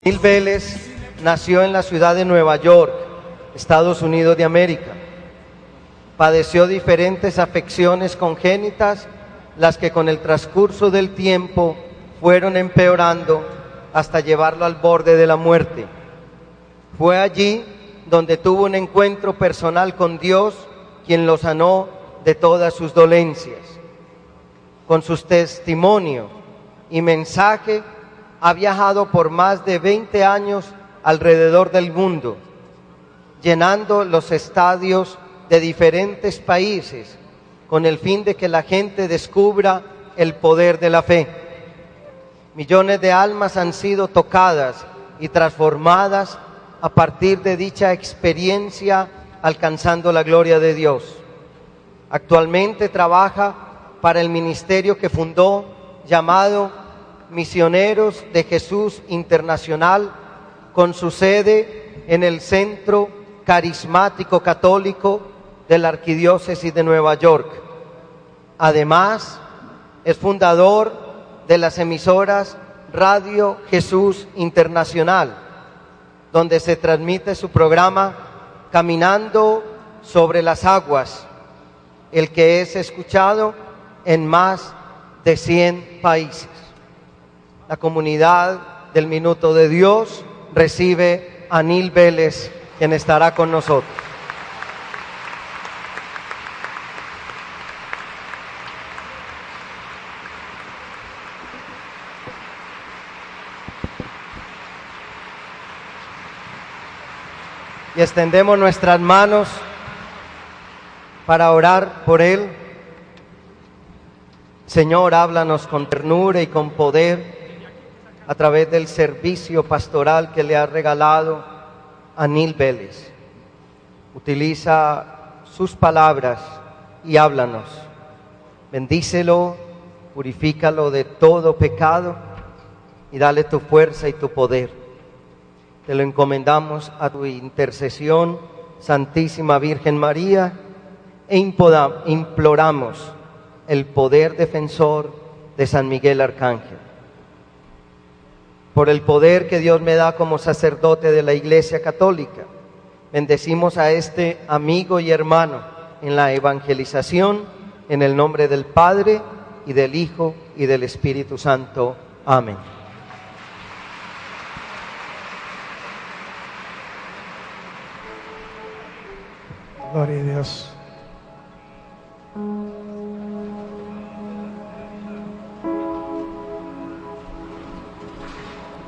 Anil Vélez nació en la ciudad de Nueva York, Estados Unidos de América. Padeció diferentes afecciones congénitas, las que con el transcurso del tiempo fueron empeorando hasta llevarlo al borde de la muerte. Fue allí donde tuvo un encuentro personal con Dios, quien lo sanó de todas sus dolencias. Con sus testimonios y mensaje, ha viajado por más de 20 años alrededor del mundo, llenando los estadios de diferentes países con el fin de que la gente descubra el poder de la fe. Millones de almas han sido tocadas y transformadas a partir de dicha experiencia, alcanzando la gloria de Dios. Actualmente trabaja para el ministerio que fundó, llamado Misioneros de Jesús Internacional, con su sede en el Centro Carismático Católico de la Arquidiócesis de Nueva York. Además, es fundador de las emisoras Radio Jesús Internacional, donde se transmite su programa Caminando sobre las Aguas, el que es escuchado en más de 100 países. La comunidad del Minuto de Dios recibe a Anil Vélez, quien estará con nosotros. Y extendemos nuestras manos para orar por él. Señor, háblanos con ternura y con poder a través del servicio pastoral que le ha regalado a Anil Vélez. Utiliza sus palabras y háblanos. Bendícelo, purifícalo de todo pecado y dale tu fuerza y tu poder. Te lo encomendamos a tu intercesión, Santísima Virgen María, e imploramos el poder defensor de San Miguel Arcángel. Por el poder que Dios me da como sacerdote de la Iglesia Católica, bendecimos a este amigo y hermano en la evangelización, en el nombre del Padre, y del Hijo, y del Espíritu Santo. Amén. Gloria a Dios.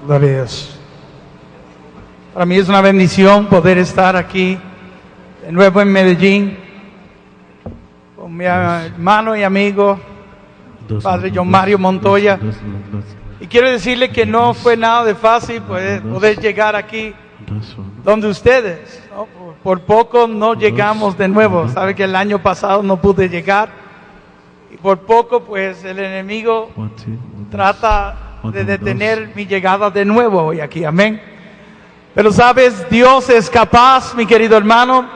Gloria a Dios. Para mí es una bendición poder estar aquí de nuevo en Medellín con mi hermano y amigo, Padre John Mario Montoya. Y quiero decirle que no fue nada de fácil poder llegar aquí donde ustedes, ¿no? Por poco no llegamos de nuevo. Sabe que el año pasado no pude llegar y por poco pues el enemigo trata de detener mi llegada de nuevo hoy aquí, amén. Pero sabes, Dios es capaz, mi querido hermano.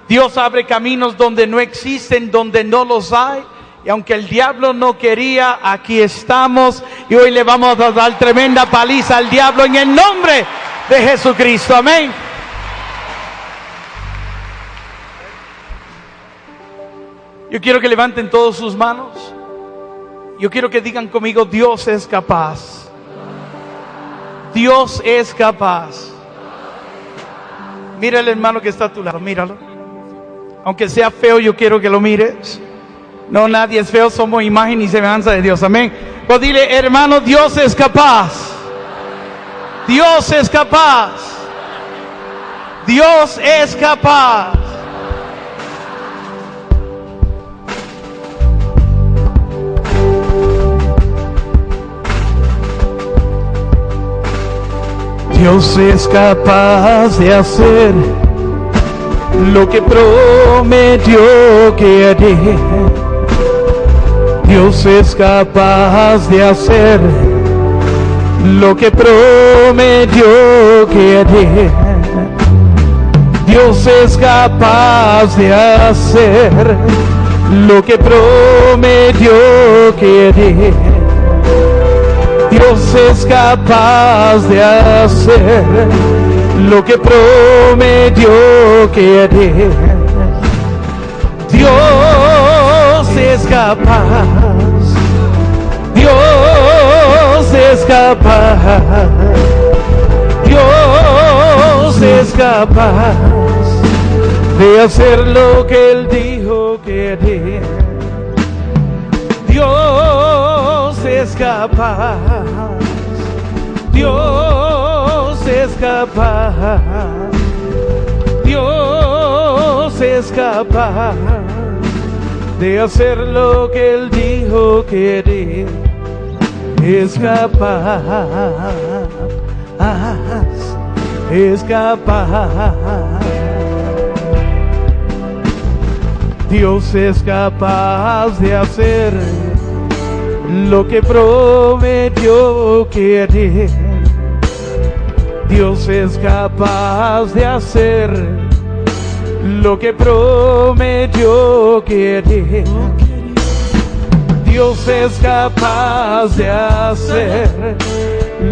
Dios abre caminos donde no existen, donde no los hay. Y aunque el diablo no quería, aquí estamos y hoy le vamos a dar tremenda paliza al diablo en el nombre de Jesucristo, amén. Yo quiero que levanten todas sus manos. Yo quiero que digan conmigo: Dios es capaz. Dios es capaz. Mira al hermano que está a tu lado, míralo. Aunque sea feo, yo quiero que lo mires. No, nadie es feo, somos imagen y semejanza de Dios, amén. Pues dile: hermano, Dios es capaz. Dios es capaz. Dios es capaz. Dios es capaz de hacer lo que prometió que haría. Dios es capaz de hacer lo que prometió que haría. Dios es capaz de hacer lo que prometió que haría. Dios es capaz de hacer lo que prometió que haré. Dios es capaz, Dios es capaz, Dios es capaz de hacer lo que Él dijo que haría. Dios es capaz, Dios es capaz, Dios es capaz de hacer lo que Él dijo que haría. Es capaz, es capaz. Dios es capaz de hacer lo que prometió que haría. Dios es capaz de hacer lo que prometió que haría. Dios es capaz de hacer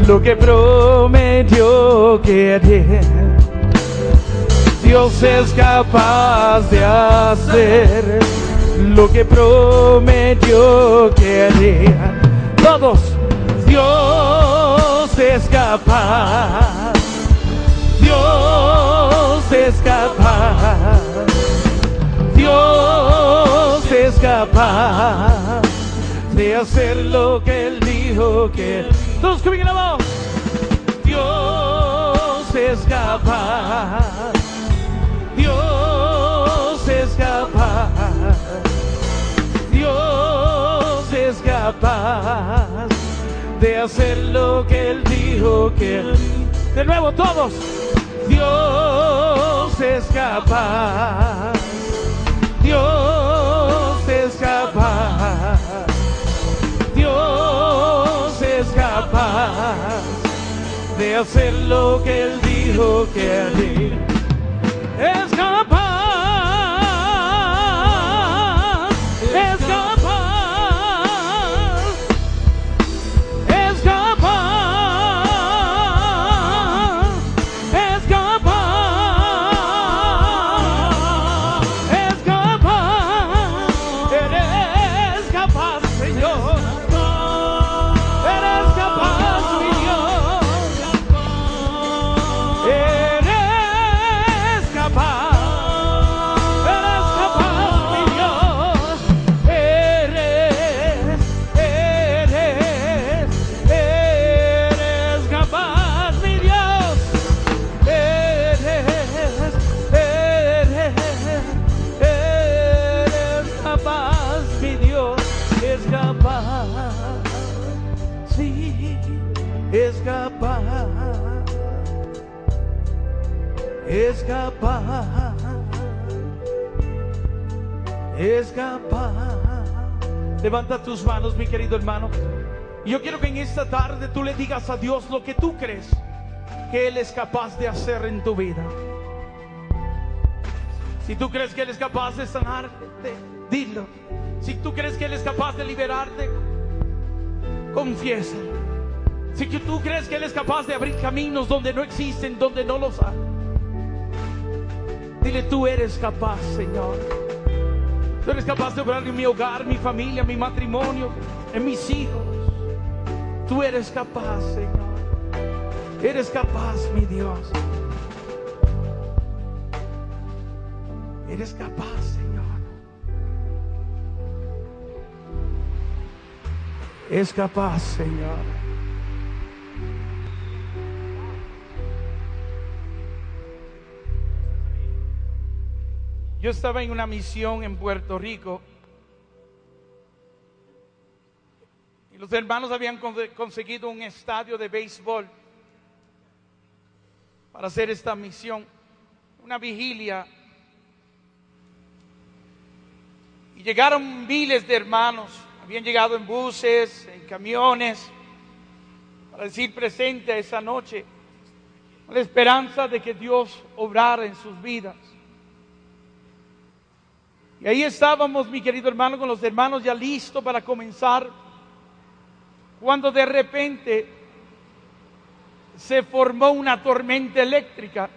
lo que prometió que haría. Dios es capaz de hacer lo que prometió que haría. Todos. Dios es capaz, Dios es capaz, Dios es capaz de hacer lo que Él dijo que. Todos conmigo la voz. Dios es capaz, Dios es capaz, Dios es capaz de hacer lo que Él dijo que. De nuevo todos. Dios es capaz, Dios es capaz, Dios es capaz de hacer lo que Él dijo que haría. Es capaz, es capaz, es capaz, es capaz, es capaz. Eres capaz, Señor. Eres capaz, mi Dios. Eres capaz. Eres capaz, mi Dios. Eres capaz, mi Dios. Eres capaz, mi Dios. Es capaz. Sí, es capaz. Es capaz, es capaz. Levanta tus manos, mi querido hermano. Y yo quiero que en esta tarde tú le digas a Dios lo que tú crees que Él es capaz de hacer en tu vida. Si tú crees que Él es capaz de sanarte, dilo. Si tú crees que Él es capaz de liberarte, confiésalo. Si tú crees que Él es capaz de abrir caminos donde no existen, donde no los hay, dile: tú eres capaz, Señor. Tú eres capaz de obrar en mi hogar, mi familia, mi matrimonio, en mis hijos. Tú eres capaz, Señor. Eres capaz, mi Dios. Eres capaz, Señor. Es capaz, Señor. Yo estaba en una misión en Puerto Rico y los hermanos habían conseguido un estadio de béisbol para hacer esta misión, una vigilia. Y llegaron miles de hermanos, habían llegado en buses, en camiones, para decir presente esa noche, con la esperanza de que Dios obrara en sus vidas. Y ahí estábamos, mi querido hermano, con los hermanos ya listos para comenzar cuando de repente se formó una tormenta eléctrica,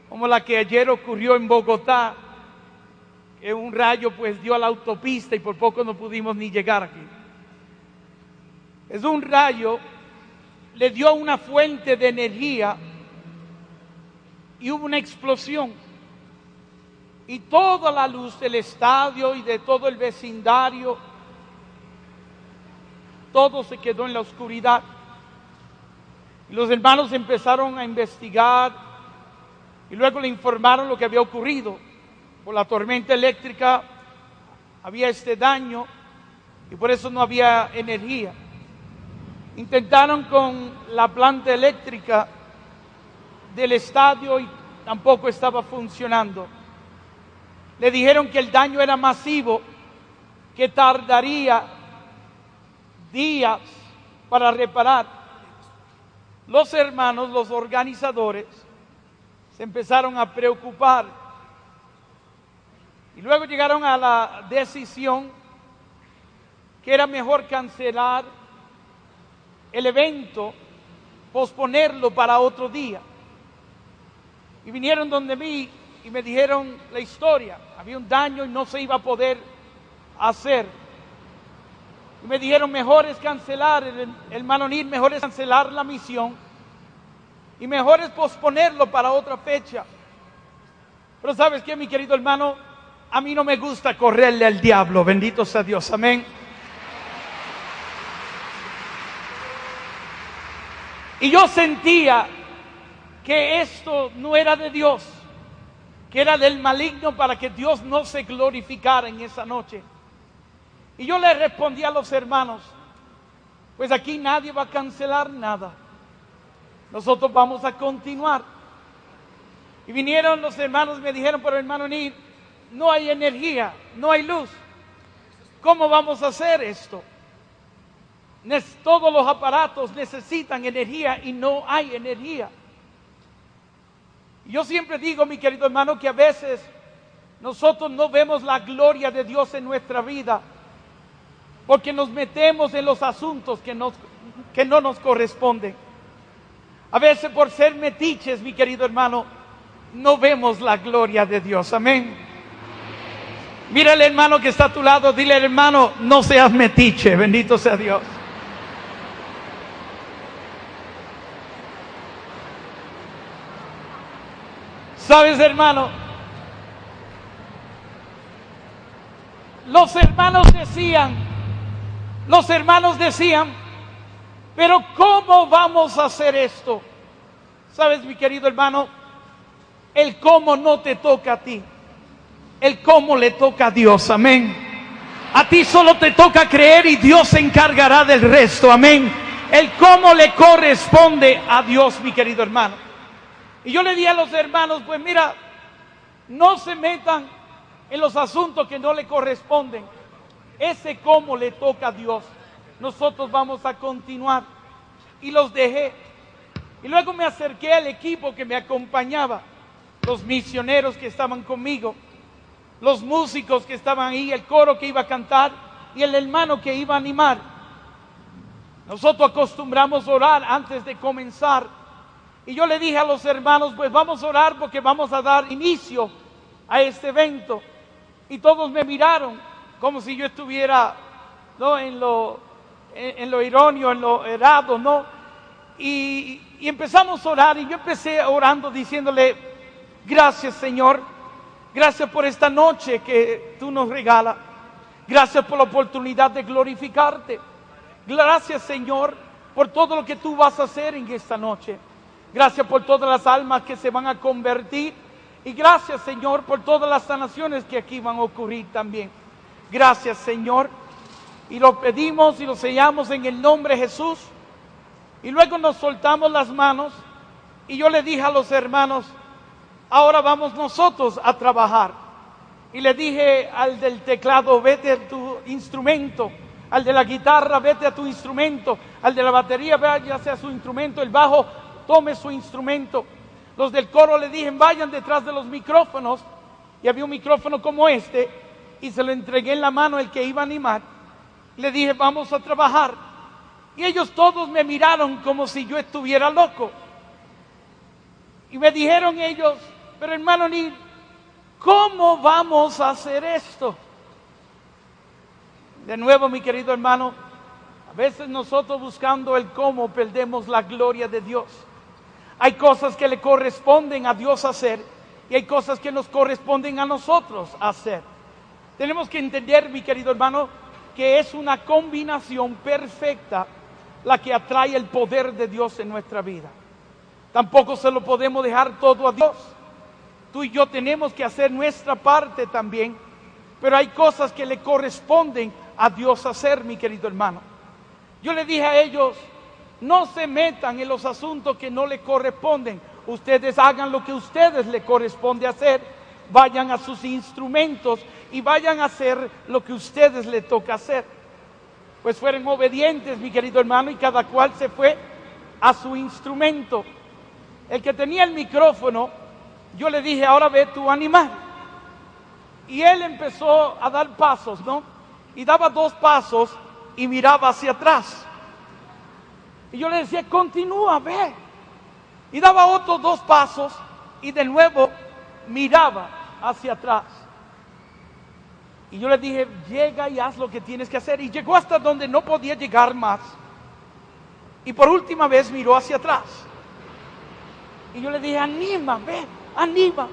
como la que ayer ocurrió en Bogotá, que un rayo pues dio a la autopista y por poco no pudimos ni llegar aquí. Es un rayo, le dio a una fuente de energía y hubo una explosión. Y toda la luz del estadio y de todo el vecindario, todo se quedó en la oscuridad. Y los hermanos empezaron a investigar y luego le informaron lo que había ocurrido. Por la tormenta eléctrica había este daño y por eso no había energía. Intentaron con la planta eléctrica del estadio y tampoco estaba funcionando. Le dijeron que el daño era masivo, que tardaría días para reparar. Los hermanos, los organizadores, se empezaron a preocupar y luego llegaron a la decisión que era mejor cancelar el evento, posponerlo para otro día. Y vinieron donde mí y me dijeron la historia. Había un daño y no se iba a poder hacer. Y me dijeron, mejor es cancelar, el hermano Nir, mejor es cancelar la misión y mejor es posponerlo para otra fecha. Pero ¿sabes qué, mi querido hermano? A mí no me gusta correrle al diablo, bendito sea Dios, amén. Y yo sentía que esto no era de Dios, que era del maligno para que Dios no se glorificara en esa noche. Y yo le respondí a los hermanos, pues aquí nadie va a cancelar nada. Nosotros vamos a continuar. Y vinieron los hermanos y me dijeron, pero hermano Nir, no hay energía, no hay luz. ¿Cómo vamos a hacer esto? Todos los aparatos necesitan energía y no hay energía. Yo siempre digo, mi querido hermano, que a veces nosotros no vemos la gloria de Dios en nuestra vida porque nos metemos en los asuntos que no nos corresponden. A veces por ser metiches, mi querido hermano, no vemos la gloria de Dios. Amén. Mira al hermano que está a tu lado, dile, hermano, no seas metiche, bendito sea Dios. ¿Sabes, hermano? Los hermanos decían, pero ¿cómo vamos a hacer esto? ¿Sabes, mi querido hermano? El cómo no te toca a ti. El cómo le toca a Dios, amén. A ti solo te toca creer y Dios se encargará del resto, amén. El cómo le corresponde a Dios, mi querido hermano. Y yo le dije a los hermanos, pues mira, no se metan en los asuntos que no le corresponden. Ese cómo le toca a Dios. Nosotros vamos a continuar. Y los dejé. Y luego me acerqué al equipo que me acompañaba, los misioneros que estaban conmigo, los músicos que estaban ahí, el coro que iba a cantar y el hermano que iba a animar. Nosotros acostumbramos a orar antes de comenzar. Y yo le dije a los hermanos, pues vamos a orar porque vamos a dar inicio a este evento. Y todos me miraron como si yo estuviera, ¿no?, en lo irónico, en lo errado, ¿no? Y empezamos a orar y yo empecé orando diciéndole, gracias Señor, gracias por esta noche que tú nos regalas. Gracias por la oportunidad de glorificarte. Gracias Señor por todo lo que tú vas a hacer en esta noche. Gracias por todas las almas que se van a convertir. Y gracias, Señor, por todas las sanaciones que aquí van a ocurrir también. Gracias, Señor. Y lo pedimos y lo sellamos en el nombre de Jesús. Y luego nos soltamos las manos. Y yo le dije a los hermanos, ahora vamos nosotros a trabajar. Y le dije al del teclado, vete a tu instrumento. Al de la guitarra, vete a tu instrumento. Al de la batería, váyase a su instrumento. El bajo, tome su instrumento. Los del coro le dije, vayan detrás de los micrófonos. Y había un micrófono como este. Y se lo entregué en la mano al que iba a animar. Le dije, vamos a trabajar. Y ellos todos me miraron como si yo estuviera loco. Y me dijeron ellos, pero hermano Neil, ¿cómo vamos a hacer esto? De nuevo, mi querido hermano, a veces nosotros buscando el cómo perdemos la gloria de Dios. Hay cosas que le corresponden a Dios hacer y hay cosas que nos corresponden a nosotros hacer. Tenemos que entender, mi querido hermano, que es una combinación perfecta la que atrae el poder de Dios en nuestra vida. Tampoco se lo podemos dejar todo a Dios. Tú y yo tenemos que hacer nuestra parte también, pero hay cosas que le corresponden a Dios hacer, mi querido hermano. Yo le dije a ellos, no se metan en los asuntos que no le corresponden. Ustedes hagan lo que a ustedes les corresponde hacer. Vayan a sus instrumentos y vayan a hacer lo que a ustedes les toca hacer. Pues fueron obedientes, mi querido hermano, y cada cual se fue a su instrumento. El que tenía el micrófono, yo le dije, ahora ve tú a animar. Y él empezó a dar pasos, ¿no? Y daba 2 pasos y miraba hacia atrás. Y yo le decía, continúa, ve. Y daba otros 2 pasos y de nuevo miraba hacia atrás. Y yo le dije, llega y haz lo que tienes que hacer. Y llegó hasta donde no podía llegar más. Y por última vez miró hacia atrás. Y yo le dije, anima, ve, anima.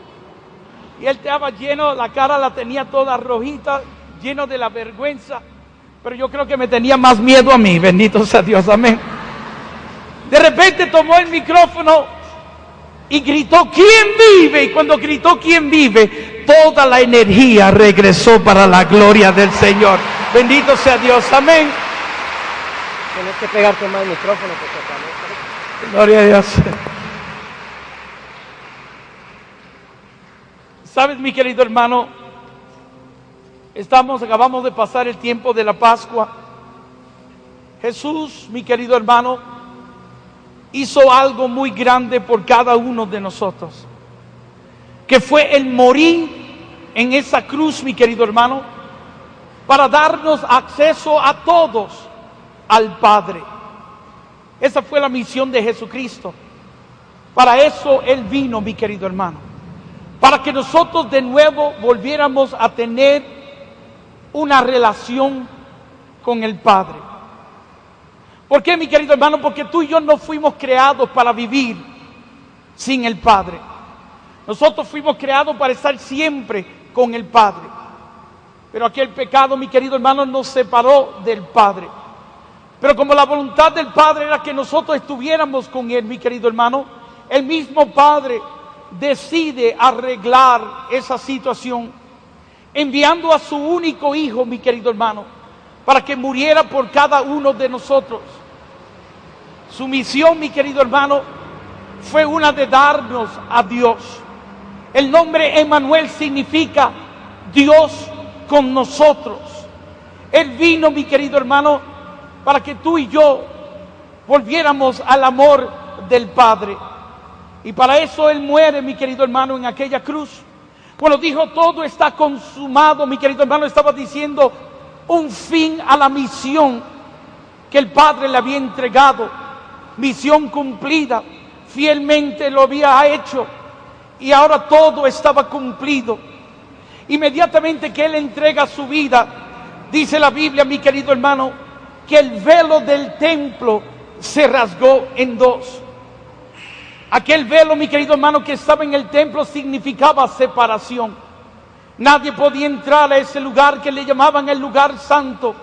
Y él estaba lleno, la cara la tenía toda rojita, lleno de la vergüenza. Pero yo creo que me tenía más miedo a mí, bendito sea Dios, amén. De repente tomó el micrófono y gritó, ¿quién vive? Y cuando gritó, ¿quién vive? Toda la energía regresó para la gloria del Señor. Bendito sea Dios, amén. Tienes que pegarte más el micrófono. Porque gloria a Dios. ¿Sabes, mi querido hermano? Acabamos de pasar el tiempo de la Pascua. Jesús, mi querido hermano, hizo algo muy grande por cada uno de nosotros, que fue el morir en esa cruz, mi querido hermano, para darnos acceso a todos al Padre. Esa fue la misión de Jesucristo. Para eso Él vino, mi querido hermano, para que nosotros de nuevo volviéramos a tener una relación con el Padre. ¿Por qué, mi querido hermano? Porque tú y yo no fuimos creados para vivir sin el Padre. Nosotros fuimos creados para estar siempre con el Padre. Pero aquel pecado, mi querido hermano, nos separó del Padre. Pero como la voluntad del Padre era que nosotros estuviéramos con Él, mi querido hermano, el mismo Padre decide arreglar esa situación, enviando a su único Hijo, mi querido hermano, para que muriera por cada uno de nosotros. Su misión, mi querido hermano, fue una de darnos a Dios. El nombre Emmanuel significa Dios con nosotros. Él vino, mi querido hermano, para que tú y yo volviéramos al amor del Padre. Y para eso Él muere, mi querido hermano, en aquella cruz. Cuando dijo todo está consumado, mi querido hermano, estaba diciendo un fin a la misión que el Padre le había entregado. Misión cumplida, fielmente lo había hecho y ahora todo estaba cumplido. Inmediatamente que Él entrega su vida, dice la Biblia, mi querido hermano, que el velo del templo se rasgó en 2. Aquel velo, mi querido hermano, que estaba en el templo significaba separación. Nadie podía entrar a ese lugar que le llamaban el lugar santo.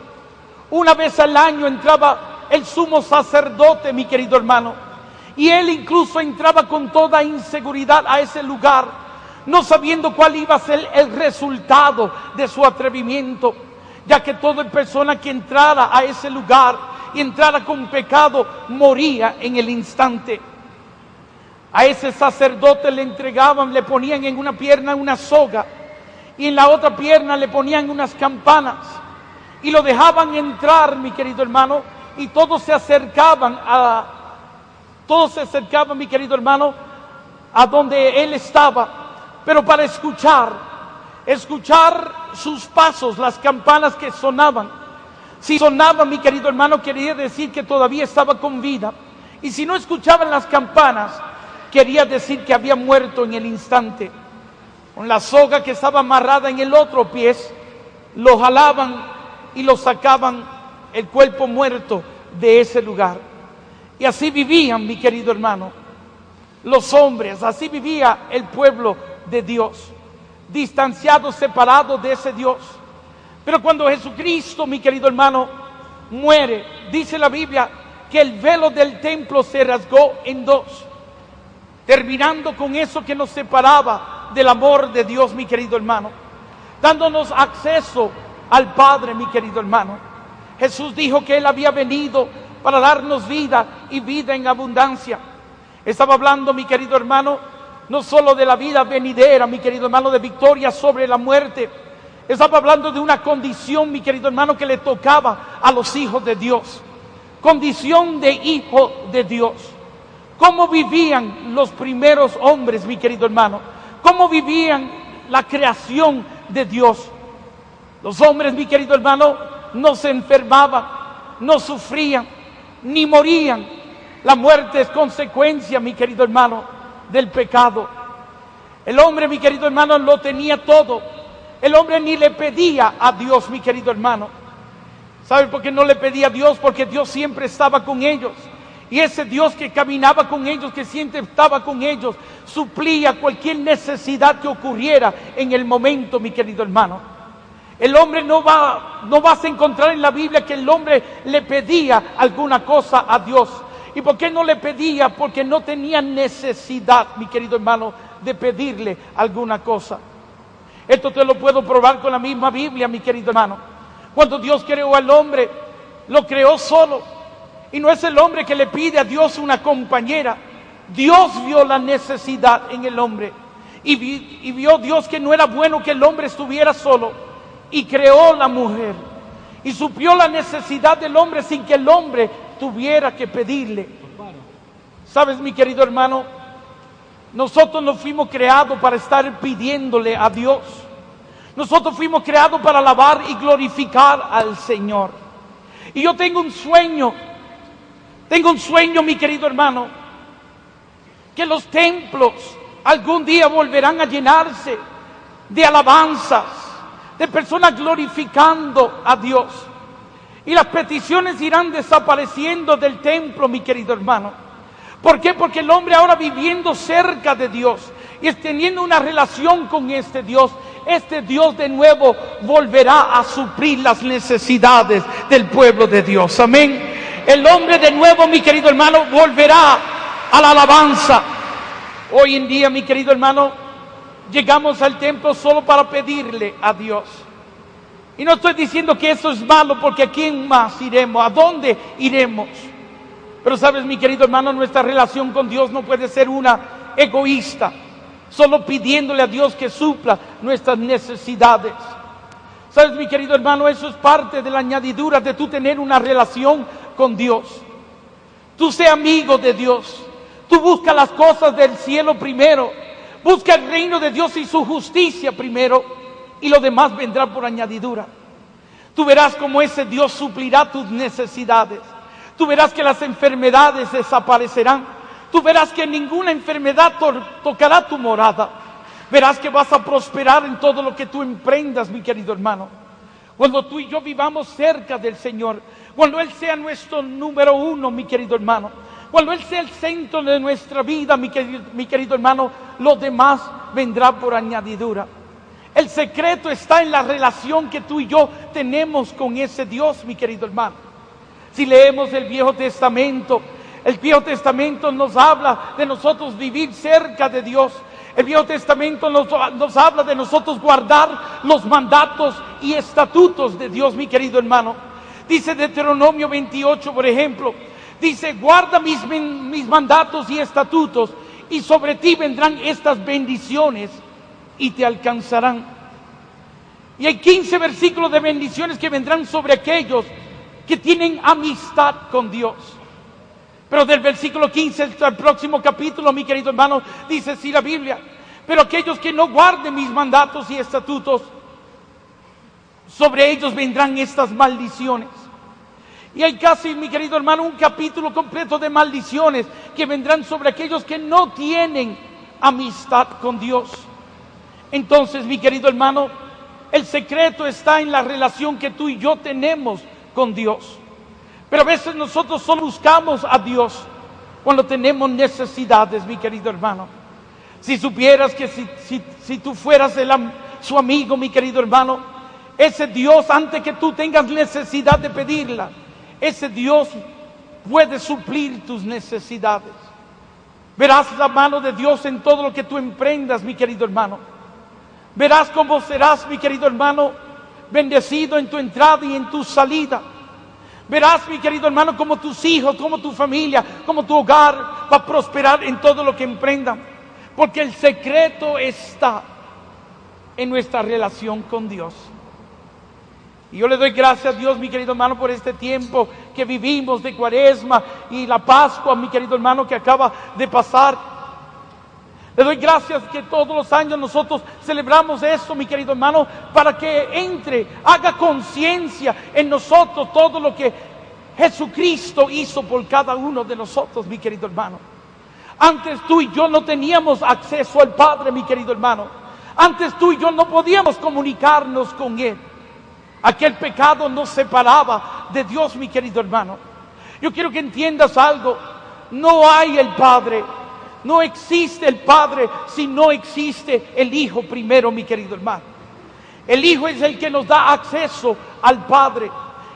Una vez al año entraba el sumo sacerdote, mi querido hermano, y él incluso entraba con toda inseguridad a ese lugar, no sabiendo cuál iba a ser el resultado de su atrevimiento, ya que toda persona que entrara a ese lugar y entrara con pecado moría en el instante. A ese sacerdote le entregaban, le ponían en una pierna una soga y en la otra pierna le ponían unas campanas y lo dejaban entrar, mi querido hermano, y todos se acercaban, mi querido hermano, a donde él estaba, pero para escuchar sus pasos, las campanas que sonaban. Si sonaba, mi querido hermano, quería decir que todavía estaba con vida. Y si no escuchaban las campanas, quería decir que había muerto en el instante. Con la soga que estaba amarrada en el otro pie, lo jalaban y lo sacaban el cuerpo muerto de ese lugar. Y así vivían, mi querido hermano, los hombres, así vivía el pueblo de Dios, distanciados, separados de ese Dios. Pero cuando Jesucristo, mi querido hermano, muere, dice la Biblia que el velo del templo se rasgó en dos, terminando con eso que nos separaba del amor de Dios, mi querido hermano, dándonos acceso al Padre, mi querido hermano. Jesús dijo que Él había venido para darnos vida y vida en abundancia. Estaba hablando, mi querido hermano, no solo de la vida venidera, mi querido hermano, de victoria sobre la muerte. Estaba hablando de una condición, mi querido hermano, que le tocaba a los hijos de Dios. Condición de hijo de Dios. ¿Cómo vivían los primeros hombres, mi querido hermano? ¿Cómo vivían la creación de Dios? Los hombres, mi querido hermano, no se enfermaban, no sufrían, ni morían. La muerte es consecuencia, mi querido hermano, del pecado. El hombre, mi querido hermano, lo tenía todo. El hombre ni le pedía a Dios, mi querido hermano. ¿Sabe por qué no le pedía a Dios? Porque Dios siempre estaba con ellos. Y ese Dios que caminaba con ellos, que siempre estaba con ellos, suplía cualquier necesidad que ocurriera en el momento, mi querido hermano. El hombre no vas a encontrar en la Biblia que el hombre le pedía alguna cosa a Dios. ¿Y por qué no le pedía? Porque no tenía necesidad, mi querido hermano, de pedirle alguna cosa. Esto te lo puedo probar con la misma Biblia, mi querido hermano. Cuando Dios creó al hombre, lo creó solo. Y no es el hombre que le pide a Dios una compañera. Dios vio la necesidad en el hombre. Y vio Dios que no era bueno que el hombre estuviera solo. Y creó la mujer. Y suplió la necesidad del hombre sin que el hombre tuviera que pedirle. ¿Sabes, mi querido hermano? Nosotros no fuimos creados para estar pidiéndole a Dios. Nosotros fuimos creados para alabar y glorificar al Señor. Y yo tengo un sueño, mi querido hermano, que los templos algún día volverán a llenarse de alabanzas, de personas glorificando a Dios. Y las peticiones irán desapareciendo del templo, mi querido hermano. ¿Por qué? Porque el hombre ahora viviendo cerca de Dios y teniendo una relación con este Dios de nuevo volverá a suplir las necesidades del pueblo de Dios. Amén. El hombre de nuevo, mi querido hermano, volverá a la alabanza. Hoy en día, mi querido hermano, llegamos al templo solo para pedirle a Dios. Y no estoy diciendo que eso es malo, porque ¿a quién más iremos? ¿A dónde iremos? Pero sabes, mi querido hermano, nuestra relación con Dios no puede ser una egoísta, solo pidiéndole a Dios que supla nuestras necesidades. Sabes, mi querido hermano, eso es parte de la añadidura de tú tener una relación con Dios. Tú sé amigo de Dios. Tú busca las cosas del cielo primero. Busca el reino de Dios y su justicia primero, y lo demás vendrá por añadidura. Tú verás cómo ese Dios suplirá tus necesidades. Tú verás que las enfermedades desaparecerán. Tú verás que ninguna enfermedad tocará tu morada. Verás que vas a prosperar en todo lo que tú emprendas, mi querido hermano. Cuando tú y yo vivamos cerca del Señor, cuando Él sea nuestro número uno, mi querido hermano, cuando Él sea el centro de nuestra vida, mi querido hermano, lo demás vendrá por añadidura. El secreto está en la relación que tú y yo tenemos con ese Dios, mi querido hermano. Si leemos el Viejo Testamento nos habla de nosotros vivir cerca de Dios. El Viejo Testamento nos habla de nosotros guardar los mandatos y estatutos de Dios, mi querido hermano. Dice Deuteronomio 28, por ejemplo, dice: guarda mis mandatos y estatutos, y sobre ti vendrán estas bendiciones y te alcanzarán. Y hay 15 versículos de bendiciones que vendrán sobre aquellos que tienen amistad con Dios. Pero del versículo 15 hasta el próximo capítulo, mi querido hermano, dice así la Biblia: pero aquellos que no guarden mis mandatos y estatutos, sobre ellos vendrán estas maldiciones. Y hay casi, mi querido hermano, un capítulo completo de maldiciones que vendrán sobre aquellos que no tienen amistad con Dios. Entonces, mi querido hermano, el secreto está en la relación que tú y yo tenemos con Dios. Pero a veces nosotros solo buscamos a Dios cuando tenemos necesidades, mi querido hermano. Si supieras que si tú fueras su amigo, mi querido hermano, ese Dios, antes que tú tengas necesidad de pedirla, ese Dios puede suplir tus necesidades. Verás la mano de Dios en todo lo que tú emprendas, mi querido hermano. Verás cómo serás, mi querido hermano, bendecido en tu entrada y en tu salida. Verás, mi querido hermano, como tus hijos, como tu familia, como tu hogar va a prosperar en todo lo que emprendan. Porque el secreto está en nuestra relación con Dios. Y yo le doy gracias a Dios, mi querido hermano, por este tiempo que vivimos de Cuaresma y la Pascua, mi querido hermano, que acaba de pasar. Le doy gracias que todos los años nosotros celebramos eso, mi querido hermano, para que haga conciencia en nosotros todo lo que Jesucristo hizo por cada uno de nosotros, mi querido hermano. Antes tú y yo no teníamos acceso al Padre, mi querido hermano. Antes tú y yo no podíamos comunicarnos con Él. Aquel pecado nos separaba de Dios, mi querido hermano. Yo quiero que entiendas algo. No hay el Padre. No existe el Padre si no existe el Hijo primero, mi querido hermano. El Hijo es el que nos da acceso al Padre.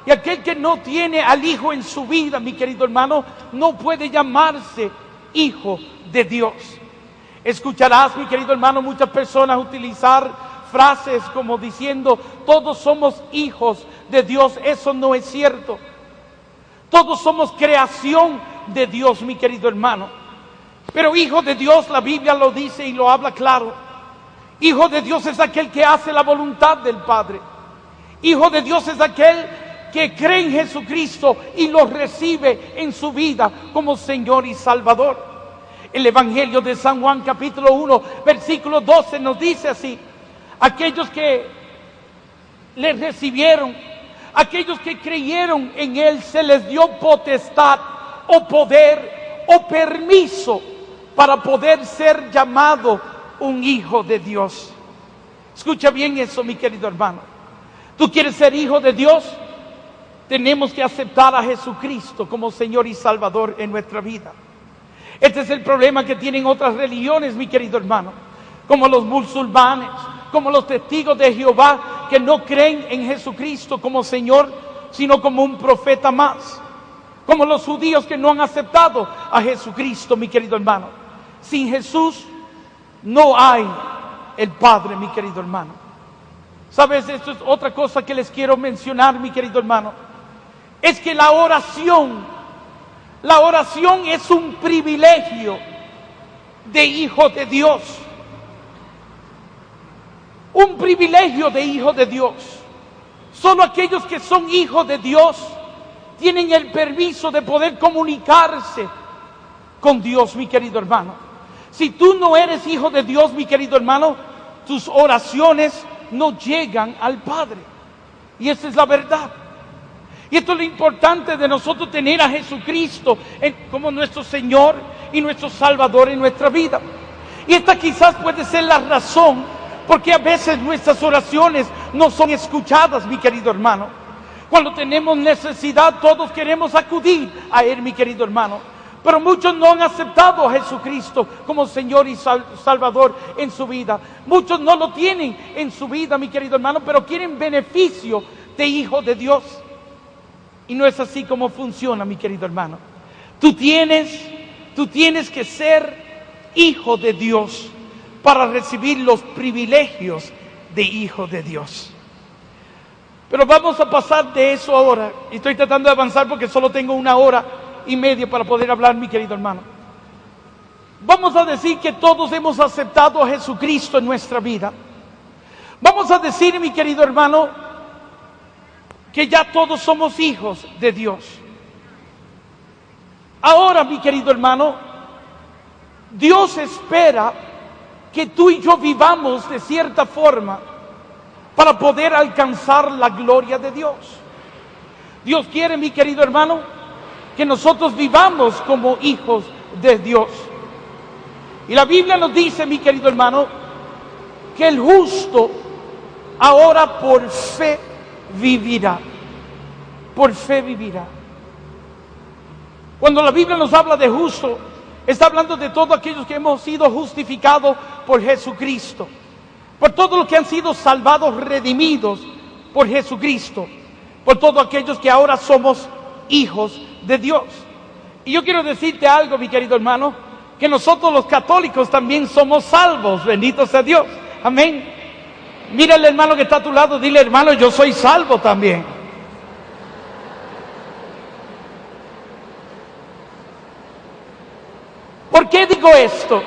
Y aquel que no tiene al Hijo en su vida, mi querido hermano, no puede llamarse Hijo de Dios. Escucharás, mi querido hermano, muchas personas utilizar frases como diciendo, todos somos hijos de Dios. Eso no es cierto. Todos somos creación de Dios, mi querido hermano. Pero hijo de Dios, la Biblia lo dice y lo habla claro. Hijo de Dios es aquel que hace la voluntad del Padre. Hijo de Dios es aquel que cree en Jesucristo y lo recibe en su vida como Señor y Salvador. El Evangelio de San Juan capítulo 1 versículo 12 nos dice así: aquellos que le recibieron, aquellos que creyeron en Él, se les dio potestad o poder o permiso para poder ser llamado un hijo de Dios. Escucha bien eso, mi querido hermano. ¿Tú quieres ser hijo de Dios? Tenemos que aceptar a Jesucristo como Señor y Salvador en nuestra vida. Este es el problema que tienen otras religiones, mi querido hermano, como los musulmanes, como los testigos de Jehová, que no creen en Jesucristo como Señor, sino como un profeta más. Como los judíos que no han aceptado a Jesucristo, mi querido hermano. Sin Jesús no hay el Padre, mi querido hermano. ¿Sabes? Esto es otra cosa que les quiero mencionar, mi querido hermano. Es que la oración es un privilegio de hijo de Dios. Un privilegio de hijo de Dios. Solo aquellos que son hijos de Dios tienen el permiso de poder comunicarse con Dios, mi querido hermano. Si tú no eres hijo de Dios, mi querido hermano, tus oraciones no llegan al Padre. Y esa es la verdad. Y esto es lo importante de nosotros tener a Jesucristo como nuestro Señor y nuestro Salvador en nuestra vida. Y esta quizás puede ser la razón porque a veces nuestras oraciones no son escuchadas, mi querido hermano. Cuando tenemos necesidad, todos queremos acudir a Él, mi querido hermano. Pero muchos no han aceptado a Jesucristo como Señor y Salvador en su vida. Muchos no lo tienen en su vida, mi querido hermano, pero quieren beneficio de hijo de Dios. Y no es así como funciona, mi querido hermano. Tú tienes que ser hijo de Dios para recibir los privilegios de hijo de Dios. Pero vamos a pasar de eso ahora. Y estoy tratando de avanzar porque solo tengo 1:30 para poder hablar, mi querido hermano. Vamos a decir que todos hemos aceptado a Jesucristo en nuestra vida. Vamos a decir, mi querido hermano, que ya todos somos hijos de Dios. Ahora, mi querido hermano, Dios espera que tú y yo vivamos de cierta forma para poder alcanzar la gloria de Dios. Dios quiere, mi querido hermano, que nosotros vivamos como hijos de Dios. Y la Biblia nos dice, mi querido hermano, que el justo ahora por fe vivirá. Por fe vivirá. Cuando la Biblia nos habla de justo, está hablando de todos aquellos que hemos sido justificados por Jesucristo, por todos los que han sido salvados, redimidos por Jesucristo, por todos aquellos que ahora somos hijos de Dios. Y yo quiero decirte algo, mi querido hermano, que nosotros los católicos también somos salvos, bendito sea Dios, amén. Mira al hermano que está a tu lado, dile: hermano, yo soy salvo también. ¿Por qué digo esto?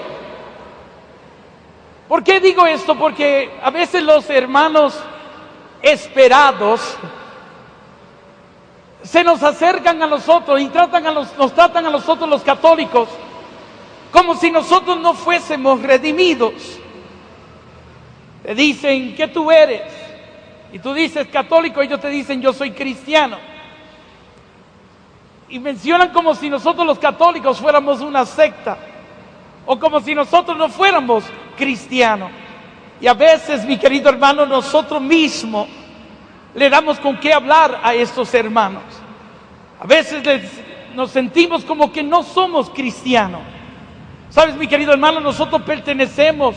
¿Por qué digo esto? Porque a veces los hermanos esperados se nos acercan a nosotros y nos tratan a nosotros los católicos como si nosotros no fuésemos redimidos. Te dicen: ¿qué tú eres? Y tú dices católico, ellos te dicen: yo soy cristiano. Y mencionan como si nosotros los católicos fuéramos una secta, o como si nosotros no fuéramos cristianos. Y a veces, mi querido hermano, nosotros mismos le damos con qué hablar a estos hermanos. A veces nos sentimos como que no somos cristianos. Sabes, mi querido hermano, nosotros pertenecemos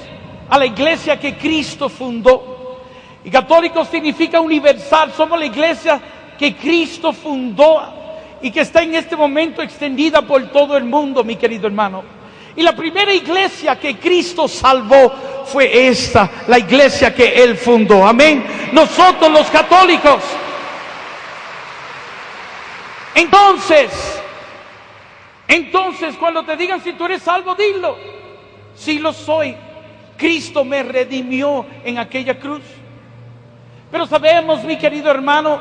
a la iglesia que Cristo fundó. Y católico significa universal. Somos la iglesia que Cristo fundó y que está en este momento extendida por todo el mundo, mi querido hermano. Y la primera iglesia que Cristo salvó fue esta, la iglesia que Él fundó. Amén. Nosotros los católicos. Entonces, cuando te digan si tú eres salvo, dilo: sí lo soy. Cristo me redimió en aquella cruz. Pero sabemos, mi querido hermano,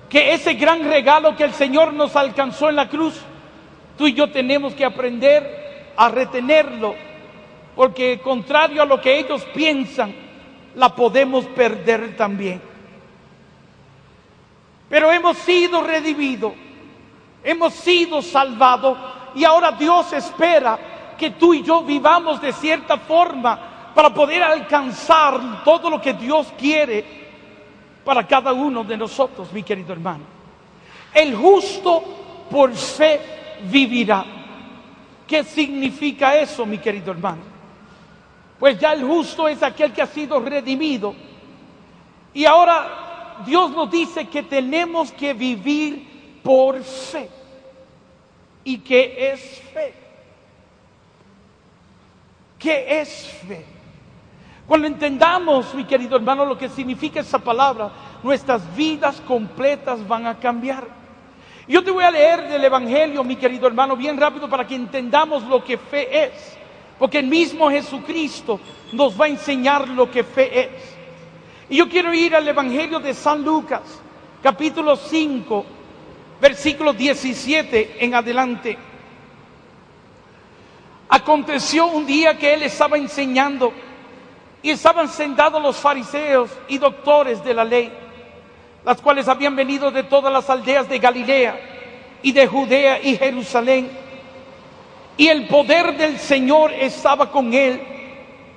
que ese gran regalo que el Señor nos alcanzó en la cruz, tú y yo tenemos que aprender a retenerlo, porque contrario a lo que ellos piensan, la podemos perder también. Pero hemos sido redimidos, hemos sido salvados, y ahora Dios espera que tú y yo vivamos de cierta forma para poder alcanzar todo lo que Dios quiere para cada uno de nosotros, mi querido hermano. El justo por fe vivirá. ¿Qué significa eso, mi querido hermano? Pues ya el justo es aquel que ha sido redimido. Y ahora Dios nos dice que tenemos que vivir por fe. ¿Y qué es fe? ¿Qué es fe? Cuando entendamos, mi querido hermano, lo que significa esa palabra, nuestras vidas completas van a cambiar. Yo te voy a leer del Evangelio, mi querido hermano, bien rápido para que entendamos lo que fe es. Porque el mismo Jesucristo nos va a enseñar lo que fe es. Y yo quiero ir al Evangelio de San Lucas, capítulo 5, versículo 17 en adelante. Aconteció un día que Él estaba enseñando, y estaban sentados los fariseos y doctores de la ley, las cuales habían venido de todas las aldeas de Galilea y de Judea y Jerusalén. Y el poder del Señor estaba con Él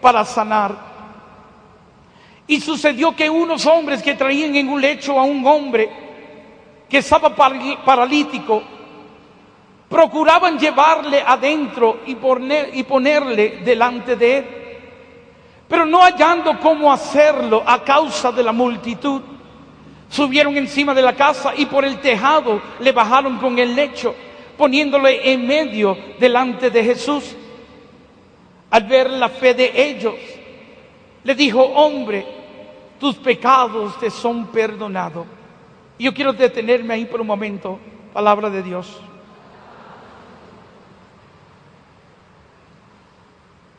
para sanar. Y sucedió que unos hombres que traían en un lecho a un hombre que estaba paralítico, procuraban llevarle adentro y ponerle delante de Él. Pero no hallando cómo hacerlo a causa de la multitud, subieron encima de la casa y por el tejado le bajaron con el lecho, poniéndole en medio delante de Jesús. Al ver la fe de ellos, le dijo: hombre, tus pecados te son perdonados. Y yo quiero detenerme ahí por un momento. Palabra de Dios.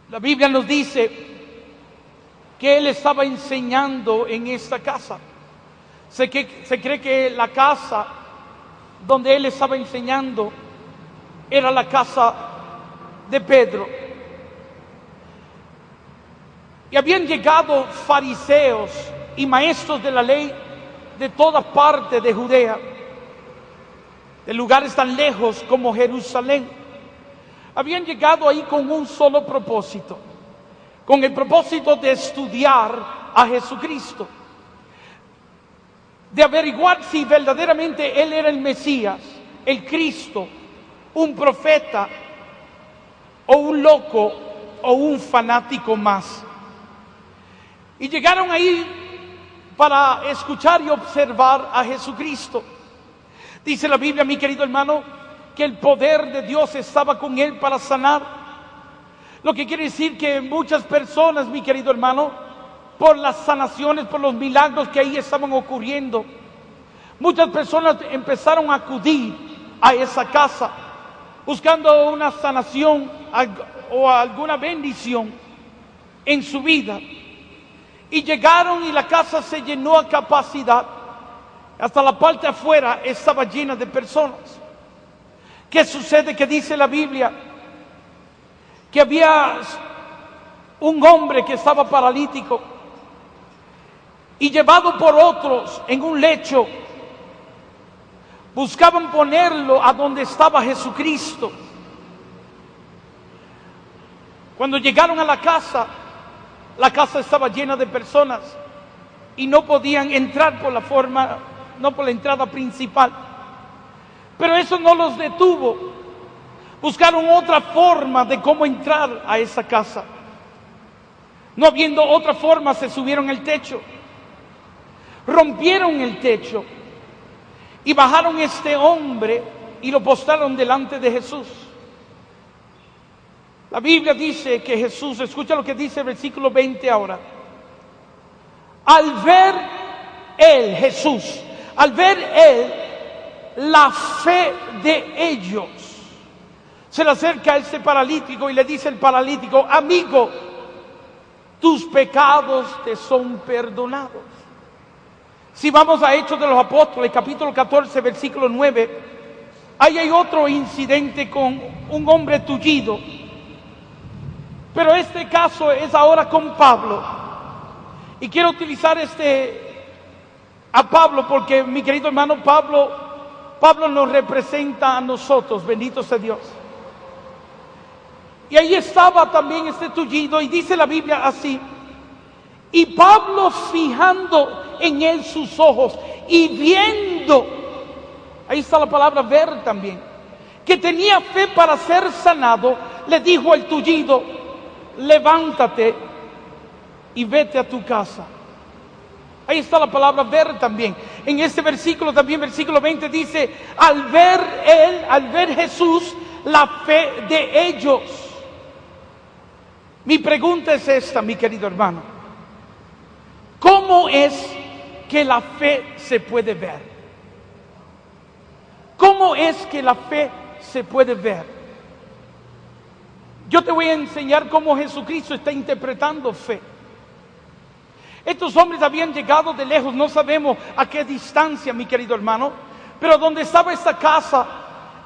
La Biblia nos dice que Él estaba enseñando en esta casa. Se cree que la casa donde Él estaba enseñando era la casa de Pedro. Y habían llegado fariseos y maestros de la ley de toda parte de Judea de lugares tan lejos como Jerusalén. Habían llegado ahí con un solo propósito, con el propósito de estudiar a Jesucristo, de averiguar si verdaderamente Él era el Mesías, el Cristo, un profeta o un loco o un fanático más. Y llegaron ahí para escuchar y observar a Jesucristo. Dice la Biblia, mi querido hermano, que el poder de Dios estaba con Él para sanar. Lo que quiere decir que muchas personas, mi querido hermano, por las sanaciones, por los milagros que ahí estaban ocurriendo, muchas personas empezaron a acudir a esa casa buscando una sanación o alguna bendición en su vida. Y llegaron y la casa se llenó a capacidad. Hasta la parte afuera estaba llena de personas. ¿Qué sucede? Que dice la Biblia que había un hombre que estaba paralítico y llevado por otros en un lecho. Buscaban ponerlo a donde estaba Jesucristo. Cuando llegaron a la casa estaba llena de personas y no podían entrar por la entrada principal. Pero eso no los detuvo. Buscaron otra forma de cómo entrar a esa casa. No habiendo otra forma, se subieron al techo, rompieron el techo y bajaron este hombre y lo postraron delante de Jesús. La Biblia dice que Jesús, escucha lo que dice el versículo 20 ahora. Al ver él, Jesús, al ver él la fe de ellos, se le acerca a este paralítico y le dice el paralítico: amigo, tus pecados te son perdonados. Si vamos a Hechos de los Apóstoles, capítulo 14, versículo 9, ahí hay otro incidente con un hombre tullido. Pero este caso es ahora con Pablo. Y quiero utilizar a Pablo porque, mi querido hermano, Pablo nos representa a nosotros, bendito sea Dios. Y ahí estaba también este tullido, y dice la Biblia así: y Pablo, fijando en él sus ojos y viendo, ahí está la palabra ver también, que tenía fe para ser sanado, le dijo al tullido: levántate y vete a tu casa. Ahí está la palabra ver también. En este versículo también, versículo 20, dice: al ver Jesús, la fe de ellos. Mi pregunta es esta, mi querido hermano: ¿cómo es que la fe se puede ver? ¿Cómo es que la fe se puede ver? Yo te voy a enseñar cómo Jesucristo está interpretando fe. Estos hombres habían llegado de lejos, no sabemos a qué distancia, mi querido hermano, pero donde estaba esta casa,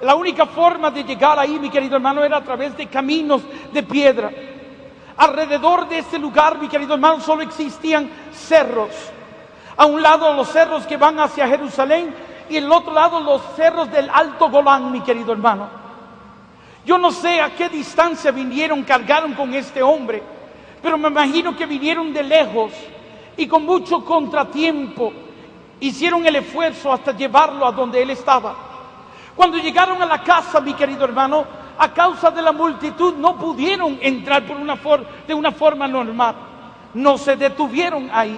la única forma de llegar ahí, mi querido hermano, era a través de caminos de piedra. Alrededor de este lugar, mi querido hermano, solo existían cerros. A un lado los cerros que van hacia Jerusalén y el otro lado los cerros del Alto Golán, mi querido hermano. Yo no sé a qué distancia cargaron con este hombre, pero me imagino que vinieron de lejos y con mucho contratiempo hicieron el esfuerzo hasta llevarlo a donde él estaba. Cuando llegaron a la casa, mi querido hermano, a causa de la multitud no pudieron entrar de una forma normal. No se detuvieron ahí.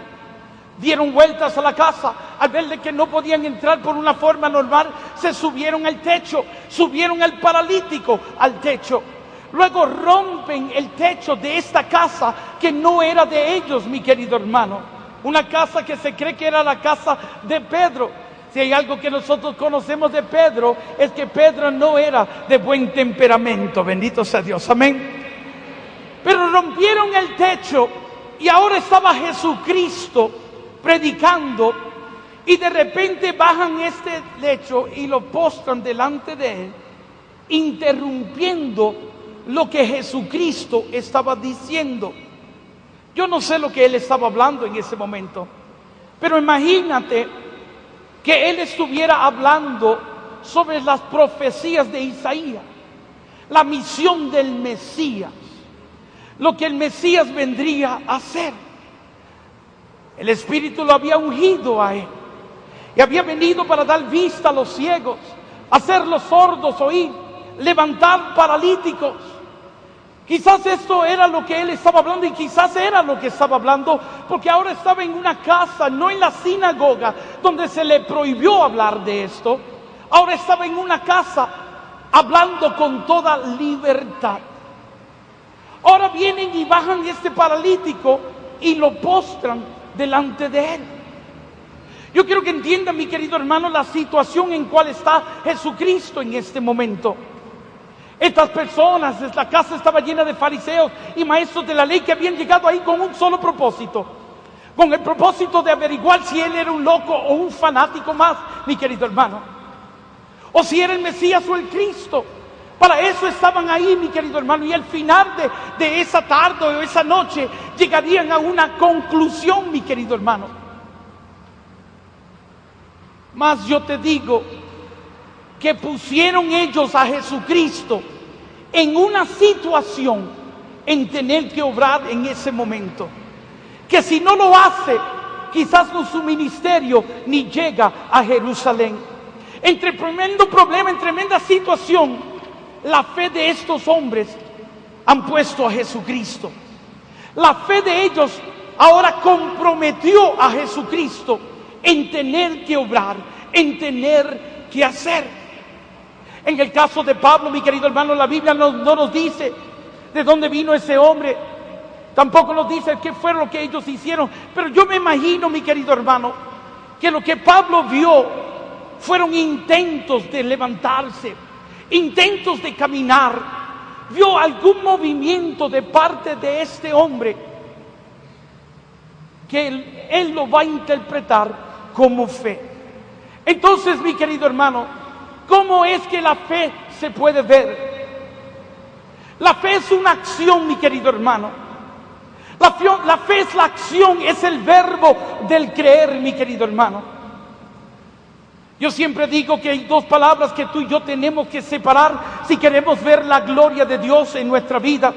Dieron vueltas a la casa. Al ver de que no podían entrar por una forma normal, se subieron al techo, subieron al paralítico al techo. Luego rompen el techo de esta casa que no era de ellos, mi querido hermano. Una casa que se cree que era la casa de Pedro. Si hay algo que nosotros conocemos de Pedro, es que Pedro no era de buen temperamento, bendito sea Dios, amén. Pero rompieron el techo y ahora estaba Jesucristo predicando, y de repente bajan este lecho y lo postran delante de él, interrumpiendo lo que Jesucristo estaba diciendo. Yo no sé lo que él estaba hablando en ese momento, pero imagínate que él estuviera hablando sobre las profecías de Isaías, la misión del Mesías, lo que el Mesías vendría a hacer. El Espíritu lo había ungido a él y había venido para dar vista a los ciegos, hacer los sordos oír, levantar paralíticos. Quizás esto era lo que él estaba hablando, y quizás era lo que estaba hablando porque ahora estaba en una casa, no en la sinagoga donde se le prohibió hablar de esto. Ahora estaba en una casa hablando con toda libertad. Ahora vienen y bajan este paralítico y lo postran delante de él. Yo quiero que entienda, mi querido hermano, la situación en cual está Jesucristo en este momento. Estas personas, la casa estaba llena de fariseos y maestros de la ley que habían llegado ahí con un solo propósito, con el propósito de averiguar si él era un loco o un fanático más, mi querido hermano, o si era el Mesías o el Cristo. Para eso estaban ahí, mi querido hermano, y al final de esa tarde o esa noche llegarían a una conclusión, mi querido hermano. Mas yo te digo que pusieron ellos a Jesucristo en una situación en tener que obrar en ese momento, que si no lo hace, quizás no su ministerio ni llega a Jerusalén. Entre tremendo problema, en tremenda situación, la fe de estos hombres han puesto a Jesucristo. La fe de ellos ahora comprometió a Jesucristo en tener que obrar, en tener que hacer. En el caso de Pablo, mi querido hermano, la Biblia no nos dice de dónde vino ese hombre, tampoco nos dice qué fue lo que ellos hicieron, pero yo me imagino, mi querido hermano, que lo que Pablo vio fueron intentos de levantarse, intentos de caminar. Vio algún movimiento de parte de este hombre que él lo va a interpretar como fe. Entonces, mi querido hermano, ¿cómo es que la fe se puede ver? La fe es una acción, mi querido hermano. La fe es la acción, es el verbo del creer, mi querido hermano. Yo siempre digo que hay dos palabras que tú y yo tenemos que separar si queremos ver la gloria de Dios en nuestra vida.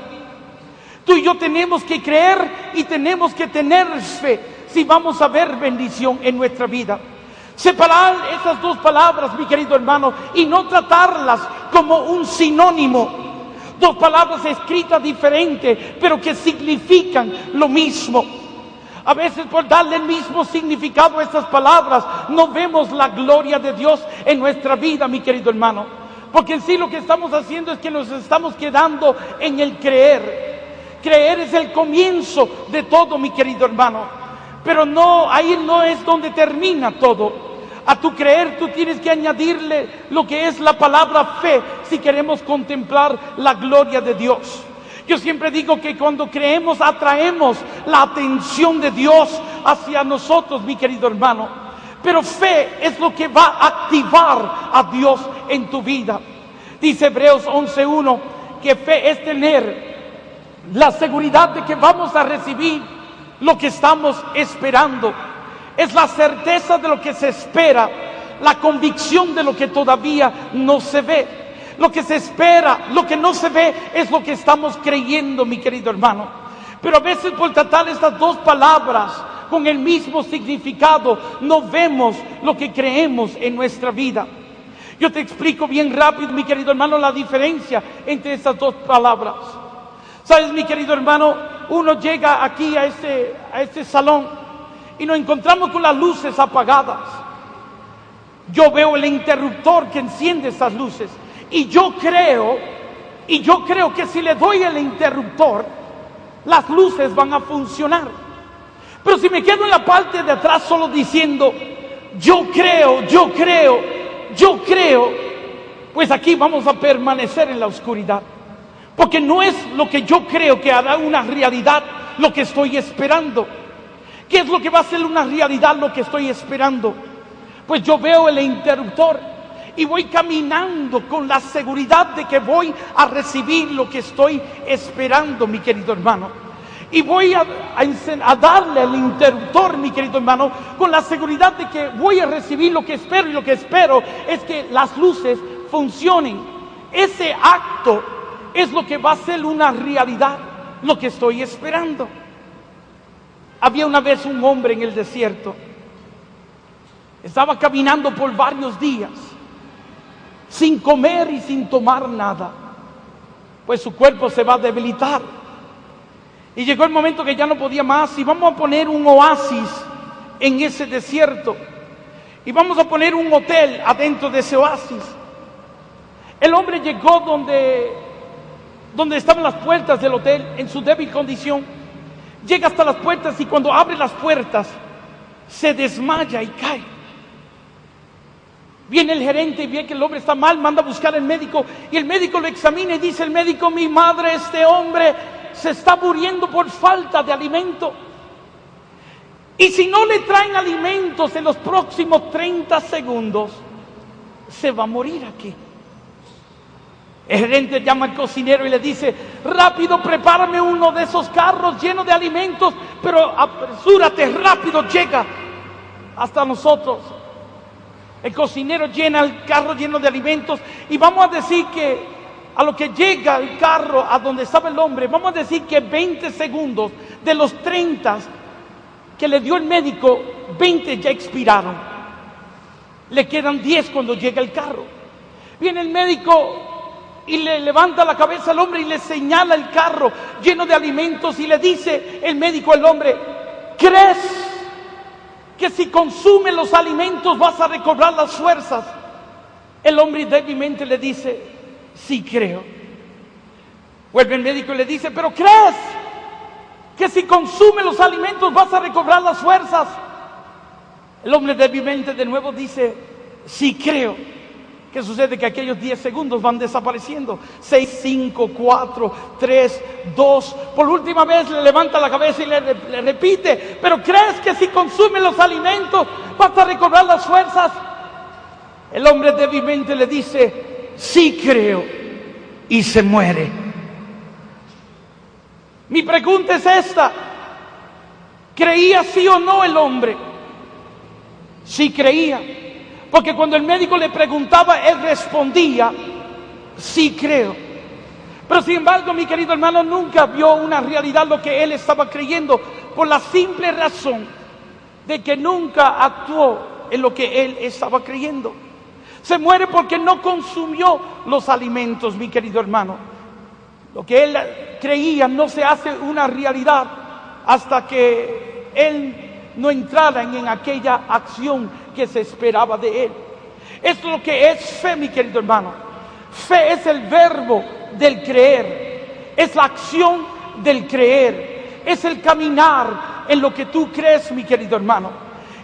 Tú y yo tenemos que creer y tenemos que tener fe si vamos a ver bendición en nuestra vida. Separar esas dos palabras, mi querido hermano, y no tratarlas como un sinónimo. Dos palabras escritas diferentes, pero que significan lo mismo. A veces, por darle el mismo significado a estas palabras, no vemos la gloria de Dios en nuestra vida, mi querido hermano. Porque en sí lo que estamos haciendo es que nos estamos quedando en el creer. Creer es el comienzo de todo, mi querido hermano. Pero no, ahí no es donde termina todo. A tu creer tú tienes que añadirle lo que es la palabra fe si queremos contemplar la gloria de Dios. Yo siempre digo que cuando creemos atraemos la atención de Dios hacia nosotros, mi querido hermano. Pero fe es lo que va a activar a Dios en tu vida. Dice Hebreos 11:1 que fe es tener la seguridad de que vamos a recibir lo que estamos esperando. Es la certeza de lo que se espera, la convicción de lo que todavía no se ve. Lo que se espera, lo que no se ve, es lo que estamos creyendo, mi querido hermano. Pero a veces, por tratar estas dos palabras con el mismo significado, no vemos lo que creemos en nuestra vida. Yo te explico bien rápido, mi querido hermano, la diferencia entre estas dos palabras. Sabes, mi querido hermano, uno llega aquí a este salón y nos encontramos con las luces apagadas. Yo veo el interruptor que enciende esas luces. Y yo creo que si le doy el interruptor, las luces van a funcionar. Pero si me quedo en la parte de atrás solo diciendo, yo creo, pues aquí vamos a permanecer en la oscuridad. Porque no es lo que yo creo que hará una realidad lo que estoy esperando. ¿Qué es lo que va a ser una realidad lo que estoy esperando? Pues yo veo el interruptor y voy caminando con la seguridad de que voy a recibir lo que estoy esperando, mi querido hermano. y voy a darle el interruptor, mi querido hermano, con la seguridad de que voy a recibir lo que espero, y lo que espero es que las luces funcionen. Ese acto es lo que va a ser una realidad, lo que estoy esperando. Había una vez un hombre en el desierto. Estaba caminando por varios días, sin comer y sin tomar nada, pues su cuerpo se va a debilitar. Y llegó el momento que ya no podía más, y vamos a poner un oasis en ese desierto, y vamos a poner un hotel adentro de ese oasis. El hombre llegó donde estaban las puertas del hotel, en su débil condición. Llega hasta las puertas, y cuando abre las puertas se desmaya y cae. Viene el gerente y ve que el hombre está mal, manda a buscar al médico, y el médico lo examina y dice el médico: mi madre, este hombre se está muriendo por falta de alimento, y si no le traen alimentos en los próximos 30 segundos, se va a morir aquí. El gerente llama al cocinero y le dice: rápido, prepárame uno de esos carros llenos de alimentos, pero apresúrate, rápido, llega hasta nosotros. El cocinero llena el carro lleno de alimentos, y vamos a decir que a lo que llega el carro a donde estaba el hombre, vamos a decir que 20 segundos de los 30 que le dio el médico, 20 ya expiraron. Le quedan 10 cuando llega el carro. Viene el médico y le levanta la cabeza al hombre y le señala el carro lleno de alimentos, y le dice el médico al hombre: ¿crees que si consumes los alimentos vas a recobrar las fuerzas? El hombre débilmente le dice: sí, creo. Vuelve el médico y le dice: ¿pero crees que si consumes los alimentos vas a recobrar las fuerzas? El hombre débilmente de nuevo dice: sí, creo. ¿Qué sucede? Que aquellos 10 segundos van desapareciendo. 6, 5, 4, 3, 2. Por última vez le levanta la cabeza y le repite: ¿pero crees que si consumes los alimentos vas a recobrar las fuerzas? El hombre débilmente le dice: sí, creo. Y se muere. Mi pregunta es esta: ¿creía sí o no el hombre? Sí creía. Porque cuando el médico le preguntaba, él respondía: sí creo. Pero sin embargo, mi querido hermano, nunca vio una realidad lo que él estaba creyendo, por la simple razón de que nunca actuó en lo que él estaba creyendo. Se muere porque no consumió los alimentos, mi querido hermano. Lo que él creía no se hace una realidad hasta que él no entrara en aquella acción que se esperaba de él. Esto es lo que es fe, mi querido hermano. Fe es el verbo del creer, es la acción del creer, es el caminar en lo que tú crees, mi querido hermano.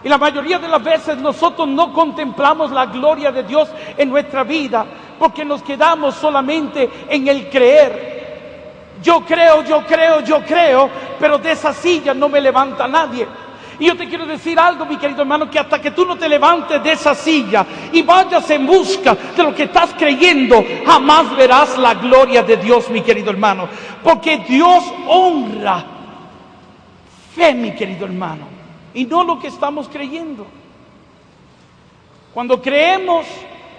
Y la mayoría de las veces nosotros no contemplamos la gloria de Dios en nuestra vida, porque nos quedamos solamente en el creer. Yo creo, yo creo, yo creo, pero de esa silla no me levanta nadie. Y yo te quiero decir algo, mi querido hermano, que hasta que tú no te levantes de esa silla y vayas en busca de lo que estás creyendo, jamás verás la gloria de Dios, mi querido hermano. Porque Dios honra fe, mi querido hermano, y no lo que estamos creyendo. Cuando creemos,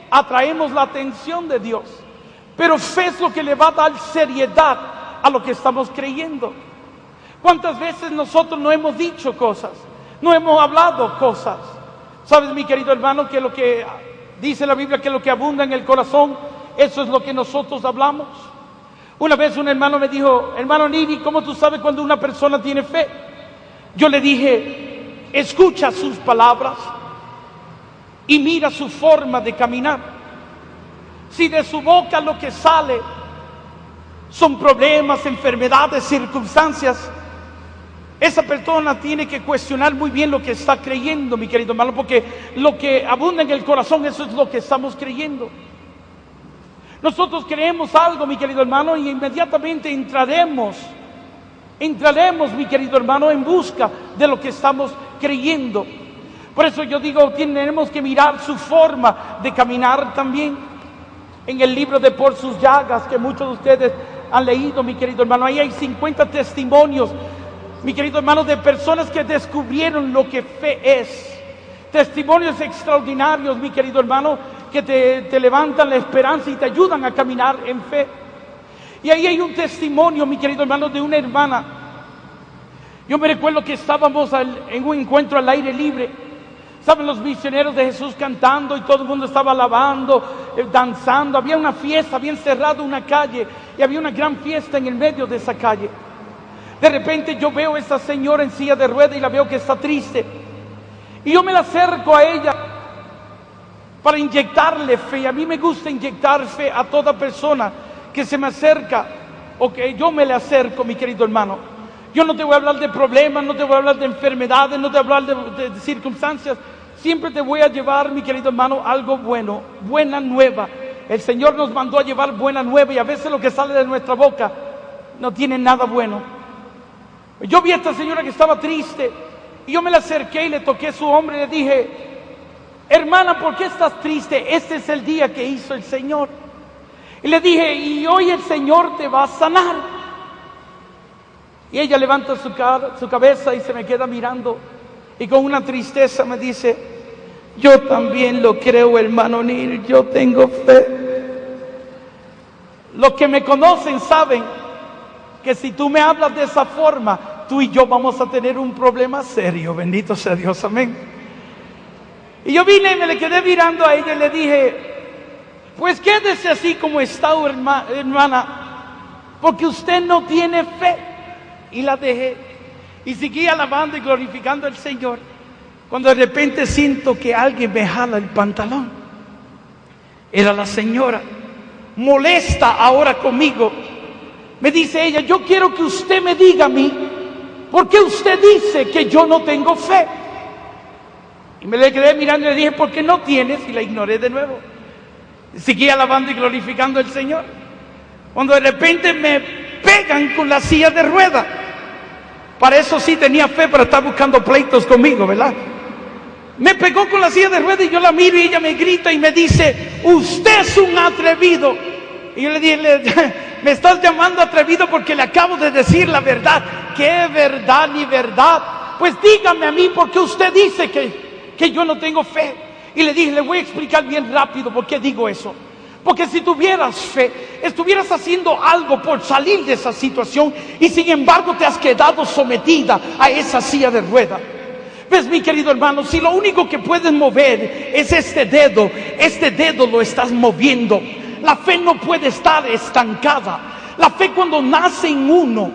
atraemos la atención de Dios. Pero fe es lo que le va a dar seriedad a lo que estamos creyendo. ¿Cuántas veces nosotros no hemos dicho cosas? No hemos hablado cosas. ¿Sabes, mi querido hermano, que lo que dice la Biblia, que lo que abunda en el corazón, eso es lo que nosotros hablamos? Una vez un hermano me dijo: hermano Nini, ¿cómo tú sabes cuando una persona tiene fe? Yo le dije: escucha sus palabras y mira su forma de caminar. Si de su boca lo que sale son problemas, enfermedades, circunstancias, esa persona tiene que cuestionar muy bien lo que está creyendo, mi querido hermano, porque lo que abunda en el corazón, eso es lo que estamos creyendo. Nosotros creemos algo, mi querido hermano, y inmediatamente entraremos, mi querido hermano, en busca de lo que estamos creyendo. Por eso yo digo, tenemos que mirar su forma de caminar también. En el libro de Por sus llagas, que muchos de ustedes han leído, mi querido hermano, ahí hay 50 testimonios mi querido hermano, de personas que descubrieron lo que fe es. Testimonios extraordinarios, mi querido hermano, que te levantan la esperanza y te ayudan a caminar en fe. Y ahí hay un testimonio, mi querido hermano, de una hermana. Yo me recuerdo que estábamos en un encuentro al aire libre. Estaban los misioneros de Jesús cantando y todo el mundo estaba alabando, danzando. Había una fiesta, habían cerrado una calle y había una gran fiesta en el medio de esa calle. De repente yo veo a esta señora en silla de ruedas y la veo que está triste. Y yo me la acerco a ella para inyectarle fe. A mí me gusta inyectar fe a toda persona que se me acerca o que yo me le acerco, mi querido hermano. Yo no te voy a hablar de problemas, no te voy a hablar de enfermedades, no te voy a hablar de circunstancias. Siempre te voy a llevar, mi querido hermano, algo bueno, buena nueva. El Señor nos mandó a llevar buena nueva y a veces lo que sale de nuestra boca no tiene nada bueno. Yo vi a esta señora que estaba triste y yo me la acerqué y le toqué su hombro y le dije: hermana, ¿por qué estás triste? Este es el día que hizo el Señor. Y le dije: y hoy el Señor te va a sanar. Y ella levanta su cabeza y se me queda mirando y con una tristeza me dice: yo también lo creo, hermano Nil, yo tengo fe. Los que me conocen saben que si tú me hablas de esa forma, tú y yo vamos a tener un problema serio. Bendito sea Dios, amén. Y yo vine y me le quedé mirando a ella y le dije: pues quédese así como está, hermana, porque usted no tiene fe. Y la dejé y seguí alabando y glorificando al Señor, cuando de repente siento que alguien me jala el pantalón. Era la señora, molesta ahora conmigo. Me dice ella: yo quiero que usted me diga a mí, ¿por qué usted dice que yo no tengo fe? Y me le quedé mirando y le dije: ¿por qué no tienes? Y la ignoré de nuevo. Seguí alabando y glorificando al Señor, cuando de repente me pegan con la silla de ruedas. Para eso sí tenía fe, para estar buscando pleitos conmigo, ¿verdad? Me pegó con la silla de ruedas y yo la miro y ella me grita y me dice: usted es un atrevido. Y yo le dije: me estás llamando atrevido porque le acabo de decir la verdad. ¿Qué verdad ni verdad? Pues dígame a mí, ¿por qué usted dice que yo no tengo fe? Y le dije: le voy a explicar bien rápido por qué digo eso. Porque si tuvieras fe, estuvieras haciendo algo por salir de esa situación y sin embargo te has quedado sometida a esa silla de ruedas. ¿Ves, mi querido hermano? Si lo único que puedes mover es este dedo lo estás moviendo. La fe no puede estar estancada. La fe, cuando nace en uno,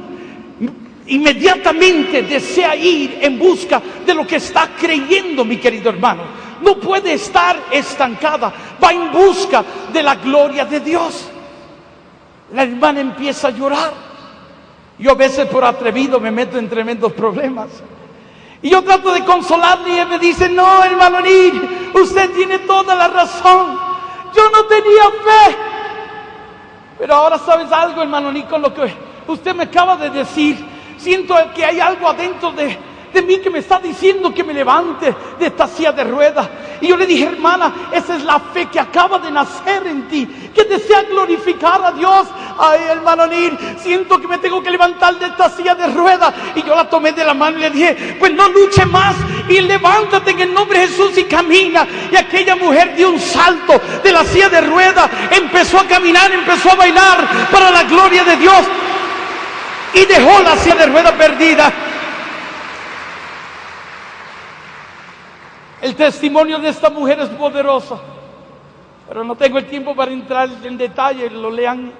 inmediatamente desea ir en busca de lo que está creyendo, mi querido hermano. No puede estar estancada, va en busca de la gloria de Dios. La hermana empieza a llorar. Yo a veces, por atrevido, me meto en tremendos problemas. Y yo trato de consolarle y él me dice: no, hermano Nil, usted tiene toda la razón. Yo no tenía fe. Pero ahora, ¿sabes algo, hermano Nil? Con lo que usted me acaba de decir, siento que hay algo adentro de mí que me está diciendo que me levante de esta silla de ruedas. Y yo le dije: hermana, esa es la fe que acaba de nacer en ti, que desea glorificar a Dios. Ay, hermano Nil, siento que me tengo que levantar de esta silla de ruedas. Y yo la tomé de la mano y le dije: pues no luche más y levántate en el nombre de Jesús y camina. Y aquella mujer dio un salto de la silla de ruedas, empezó a caminar, empezó a bailar para la gloria de Dios y dejó la silla de ruedas perdida. El testimonio de esta mujer es poderoso, pero no tengo el tiempo para entrar en detalle.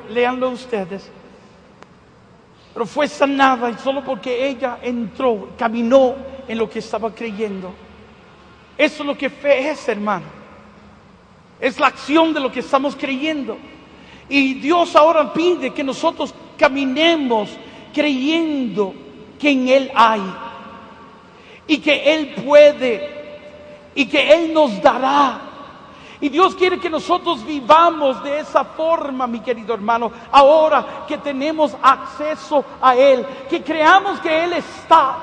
Léanlo ustedes. Pero fue sanada, y solo porque ella entró, caminó en lo que estaba creyendo. Eso es lo que fe es, hermano. Es la acción de lo que estamos creyendo. Y Dios ahora pide que nosotros caminemos creyendo que en Él hay, y que Él puede, y que Él nos dará. Y Dios quiere que nosotros vivamos de esa forma, mi querido hermano, ahora que tenemos acceso a Él, que creamos que Él está,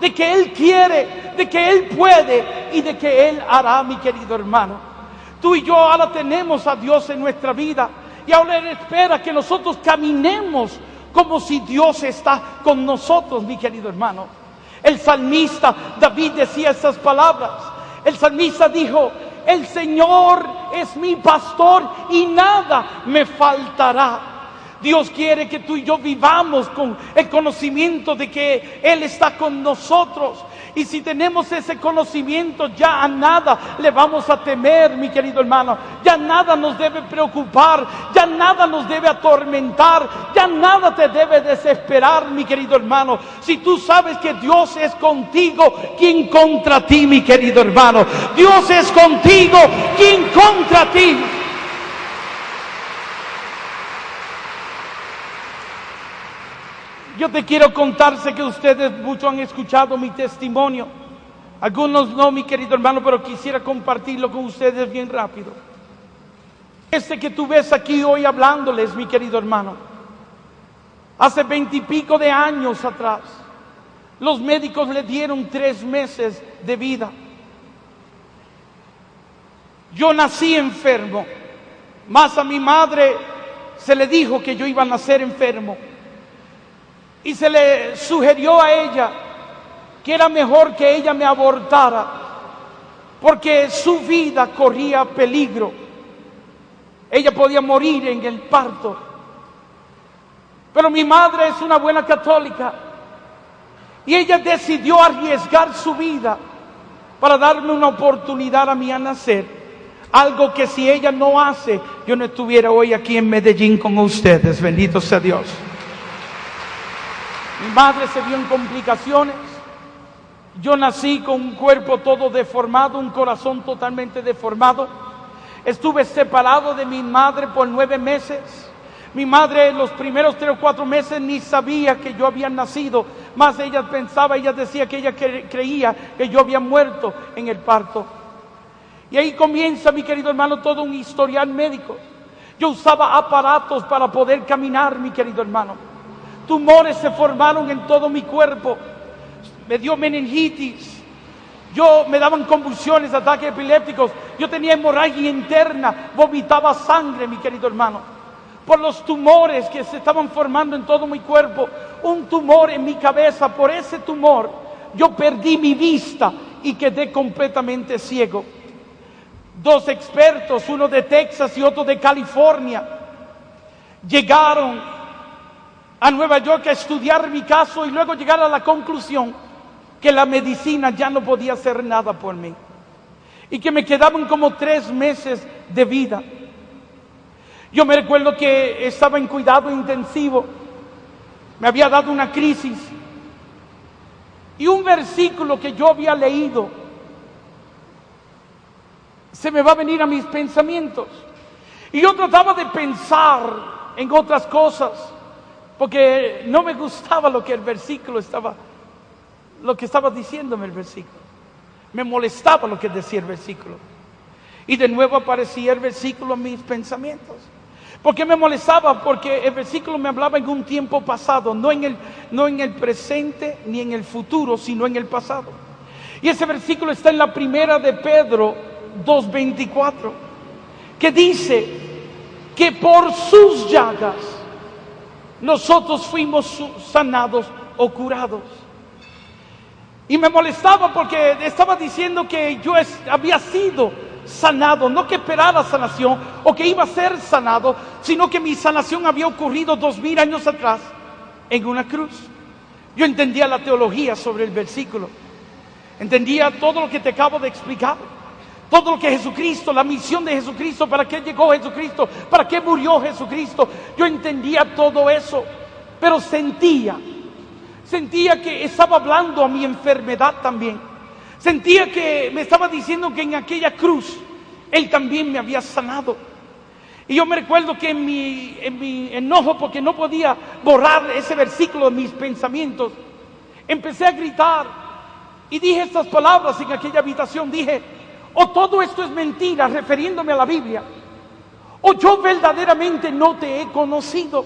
de que Él quiere, de que Él puede y de que Él hará, mi querido hermano. Tú y yo ahora tenemos a Dios en nuestra vida, y ahora Él espera que nosotros caminemos como si Dios está con nosotros, mi querido hermano. El salmista David decía esas palabras. El salmista dijo: el Señor es mi pastor y nada me faltará. Dios quiere que tú y yo vivamos con el conocimiento de que Él está con nosotros. Y si tenemos ese conocimiento, ya a nada le vamos a temer, mi querido hermano. Ya nada nos debe preocupar, ya nada nos debe atormentar, ya nada te debe desesperar, mi querido hermano. Si tú sabes que Dios es contigo, ¿quién contra ti, mi querido hermano? Dios es contigo, ¿quién contra ti? Yo te quiero contar, sé que ustedes muchos han escuchado mi testimonio. Algunos no, mi querido hermano, pero quisiera compartirlo con ustedes bien rápido. Este que tú ves aquí hoy hablándoles, mi querido hermano, hace 20 y pico de años atrás, los médicos le dieron 3 meses de vida. Yo nací enfermo, más a mi madre se le dijo que yo iba a nacer enfermo. Y se le sugirió a ella que era mejor que ella me abortara, porque su vida corría peligro. Ella podía morir en el parto. Pero mi madre es una buena católica y ella decidió arriesgar su vida para darme una oportunidad a mí a nacer. Algo que si ella no hace, yo no estuviera hoy aquí en Medellín con ustedes. Bendito sea Dios. Mi madre se vio en complicaciones. Yo nací con un cuerpo todo deformado, un corazón totalmente deformado. Estuve separado de mi madre por 9 meses. Mi madre en los primeros 3 o 4 meses ni sabía que yo había nacido. Más ella pensaba, ella decía que ella creía que yo había muerto en el parto. Y ahí comienza, mi querido hermano, todo un historial médico. Yo usaba aparatos para poder caminar, mi querido hermano. Tumores se formaron en todo mi cuerpo. Me dio meningitis. Me daban convulsiones, ataques epilépticos. Yo tenía hemorragia interna. Vomitaba sangre, mi querido hermano. Por los tumores que se estaban formando en todo mi cuerpo. Un tumor en mi cabeza. Por ese tumor yo perdí mi vista y quedé completamente ciego. 2 expertos, uno de Texas y otro de California, llegaron a Nueva York a estudiar mi caso y luego llegar a la conclusión que la medicina ya no podía hacer nada por mí y que me quedaban como 3 meses de vida. Yo me recuerdo que estaba en cuidado intensivo, me había dado una crisis y un versículo que yo había leído se me va a venir a mis pensamientos y yo trataba de pensar en otras cosas, porque no me gustaba lo que el versículo lo que estaba diciéndome el versículo. Me molestaba lo que decía el versículo. Y de nuevo aparecía el versículo en mis pensamientos. ¿Por qué me molestaba? Porque el versículo me hablaba en un tiempo pasado, no en el presente ni en el futuro, sino en el pasado. Y ese versículo está en la primera de Pedro 2:24, que dice que por sus llagas nosotros fuimos sanados o curados. Y me molestaba porque estaba diciendo que yo había sido sanado, no que esperara sanación o que iba a ser sanado, sino que mi sanación había ocurrido 2000 años atrás en una cruz. Yo entendía la teología sobre el versículo, entendía todo lo que te acabo de explicar, todo lo que Jesucristo, la misión de Jesucristo, para qué llegó Jesucristo, para qué murió Jesucristo. Yo entendía todo eso, pero sentía que estaba hablando a mi enfermedad también. Sentía que me estaba diciendo que en aquella cruz Él también me había sanado. Y yo me recuerdo que en mi enojo, porque no podía borrar ese versículo de mis pensamientos, empecé a gritar y dije estas palabras en aquella habitación. Dije: o todo esto es mentira, refiriéndome a la Biblia, o yo verdaderamente no te he conocido.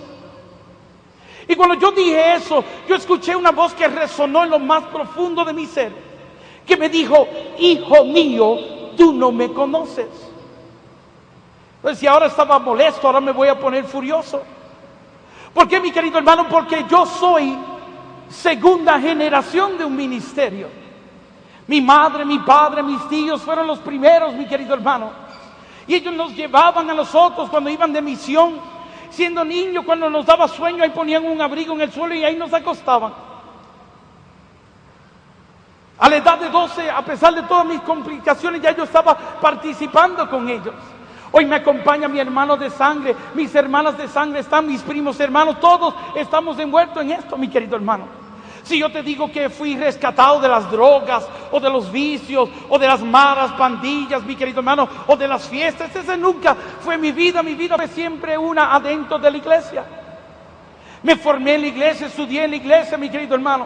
Y cuando yo dije eso, yo escuché una voz que resonó en lo más profundo de mi ser, que me dijo: hijo mío, tú no me conoces. Pues si ahora estaba molesto, ahora me voy a poner furioso, ¿Por qué, mi querido hermano? Porque yo soy segunda generación de un ministerio. Mi madre, mi padre, mis tíos fueron los primeros, mi querido hermano. Y ellos nos llevaban a nosotros cuando iban de misión. Siendo niños, cuando nos daba sueño, ahí ponían un abrigo en el suelo y ahí nos acostaban. A la edad de 12, a pesar de todas mis complicaciones, ya yo estaba participando con ellos. Hoy me acompaña mi hermano de sangre, mis hermanas de sangre están, mis primos hermanos, todos estamos envueltos en esto, mi querido hermano. Si yo te digo que fui rescatado de las drogas, o de los vicios, o de las malas pandillas, mi querido hermano, o de las fiestas, ese nunca fue mi vida fue siempre una adentro de la iglesia. Me formé en la iglesia, estudié en la iglesia, mi querido hermano.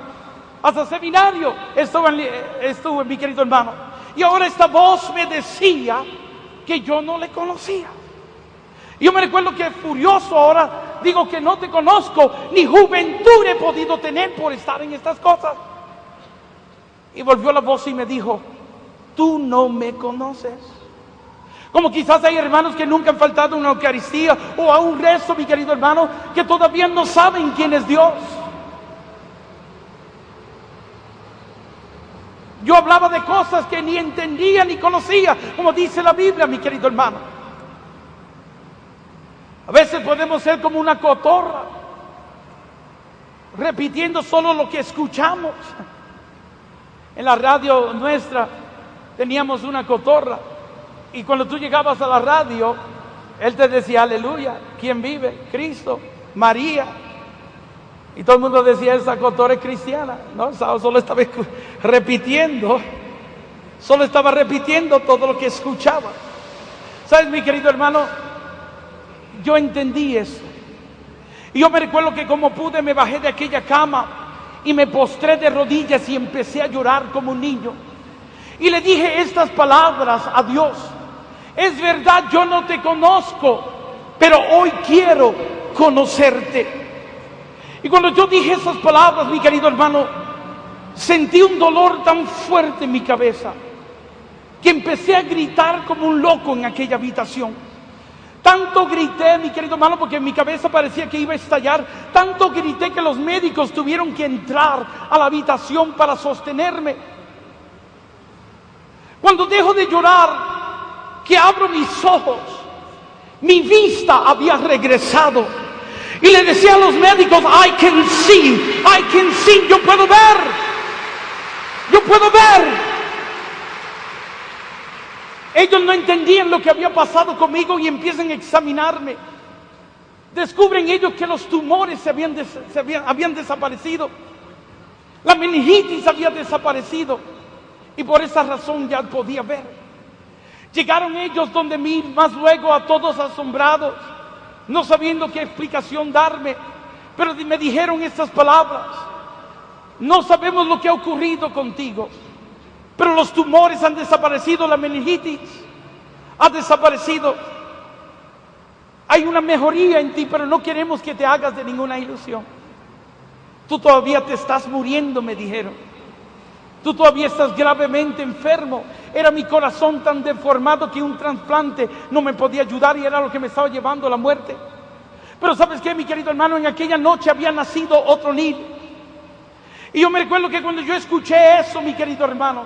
Hasta seminario estuve, mi querido hermano. Y ahora esta voz me decía que yo no le conocía. Yo me recuerdo que furioso ahora digo que no te conozco, ni juventud he podido tener por estar en estas cosas. Y volvió la voz y me dijo, tú no me conoces. Como quizás hay hermanos que nunca han faltado a una Eucaristía o a un rezo, mi querido hermano, que todavía no saben quién es Dios. Yo hablaba de cosas que ni entendía ni conocía, como dice la Biblia, mi querido hermano. A veces podemos ser como una cotorra, repitiendo solo lo que escuchamos. En la radio nuestra teníamos una cotorra, y cuando tú llegabas a la radio, él te decía, aleluya, ¿quién vive? Cristo, María. Y todo el mundo decía, esa cotorra es cristiana. No, solo estaba repitiendo todo lo que escuchaba. ¿Sabes, mi querido hermano? Yo entendí eso. Y yo me recuerdo que como pude me bajé de aquella cama y me postré de rodillas y empecé a llorar como un niño. Y le dije estas palabras a Dios. Es verdad, yo no te conozco, pero hoy quiero conocerte. Y cuando yo dije esas palabras, mi querido hermano, sentí un dolor tan fuerte en mi cabeza que empecé a gritar como un loco en aquella habitación. Tanto grité, mi querido hermano, porque en mi cabeza parecía que iba a estallar. Tanto grité que los médicos tuvieron que entrar a la habitación para sostenerme. Cuando dejo de llorar, que abro mis ojos, mi vista había regresado. Y le decía a los médicos, I can see, yo puedo ver. Ellos no entendían lo que había pasado conmigo y empiezan a examinarme. Descubren ellos que los tumores habían desaparecido. La meningitis había desaparecido. Y por esa razón ya podía ver. Llegaron ellos donde mí, más luego a todos asombrados, no sabiendo qué explicación darme, pero me dijeron estas palabras: no sabemos lo que ha ocurrido contigo, pero los tumores han desaparecido, la meningitis ha desaparecido. Hay una mejoría en ti, pero no queremos que te hagas de ninguna ilusión. Tú todavía te estás muriendo, me dijeron. Tú todavía estás gravemente enfermo. Era mi corazón tan deformado que un trasplante no me podía ayudar y era lo que me estaba llevando a la muerte. Pero ¿sabes qué, mi querido hermano? En aquella noche había nacido otro niño. Y yo me recuerdo que cuando yo escuché eso, mi querido hermano,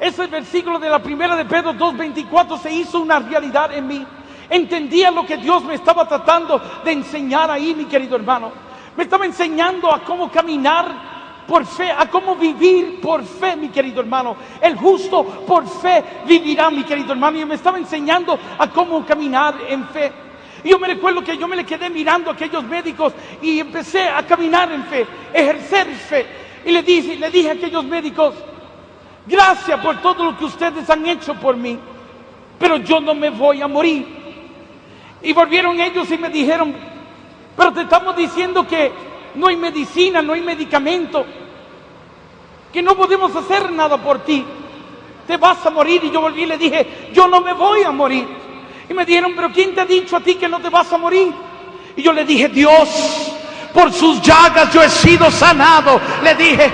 ese versículo de la primera de Pedro 2:24 se hizo una realidad en mí. Entendía lo que Dios me estaba tratando de enseñar ahí, mi querido hermano. Me estaba enseñando a cómo caminar por fe, a cómo vivir por fe, mi querido hermano. El justo por fe vivirá, mi querido hermano. Y me estaba enseñando a cómo caminar en fe. Y yo me recuerdo que yo me le quedé mirando a aquellos médicos y empecé a caminar en fe, ejercer fe. Y le dije a aquellos médicos: gracias por todo lo que ustedes han hecho por mí, pero yo no me voy a morir. Y volvieron ellos y me dijeron: pero te estamos diciendo que no hay medicina, no hay medicamento, que no podemos hacer nada por ti, te vas a morir. Y yo volví y le dije: yo no me voy a morir. Y me dijeron: pero ¿quién te ha dicho a ti que no te vas a morir? Y yo le dije: Dios, por sus llagas yo he sido sanado. Le dije.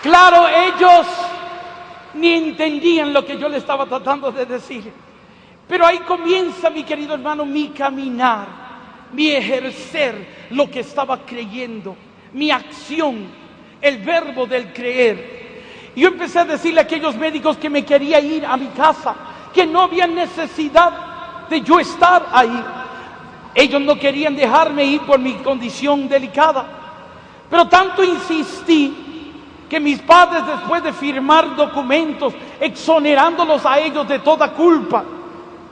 Claro, ellos ni entendían lo que yo le estaba tratando de decir. Pero ahí comienza, mi querido hermano, mi caminar, mi ejercer lo que estaba creyendo, mi acción, el verbo del creer. Y yo empecé a decirle a aquellos médicos que me quería ir a mi casa, que no había necesidad de yo estar ahí. Ellos no querían dejarme ir por mi condición delicada. Pero tanto insistí que mis padres, después de firmar documentos exonerándolos a ellos de toda culpa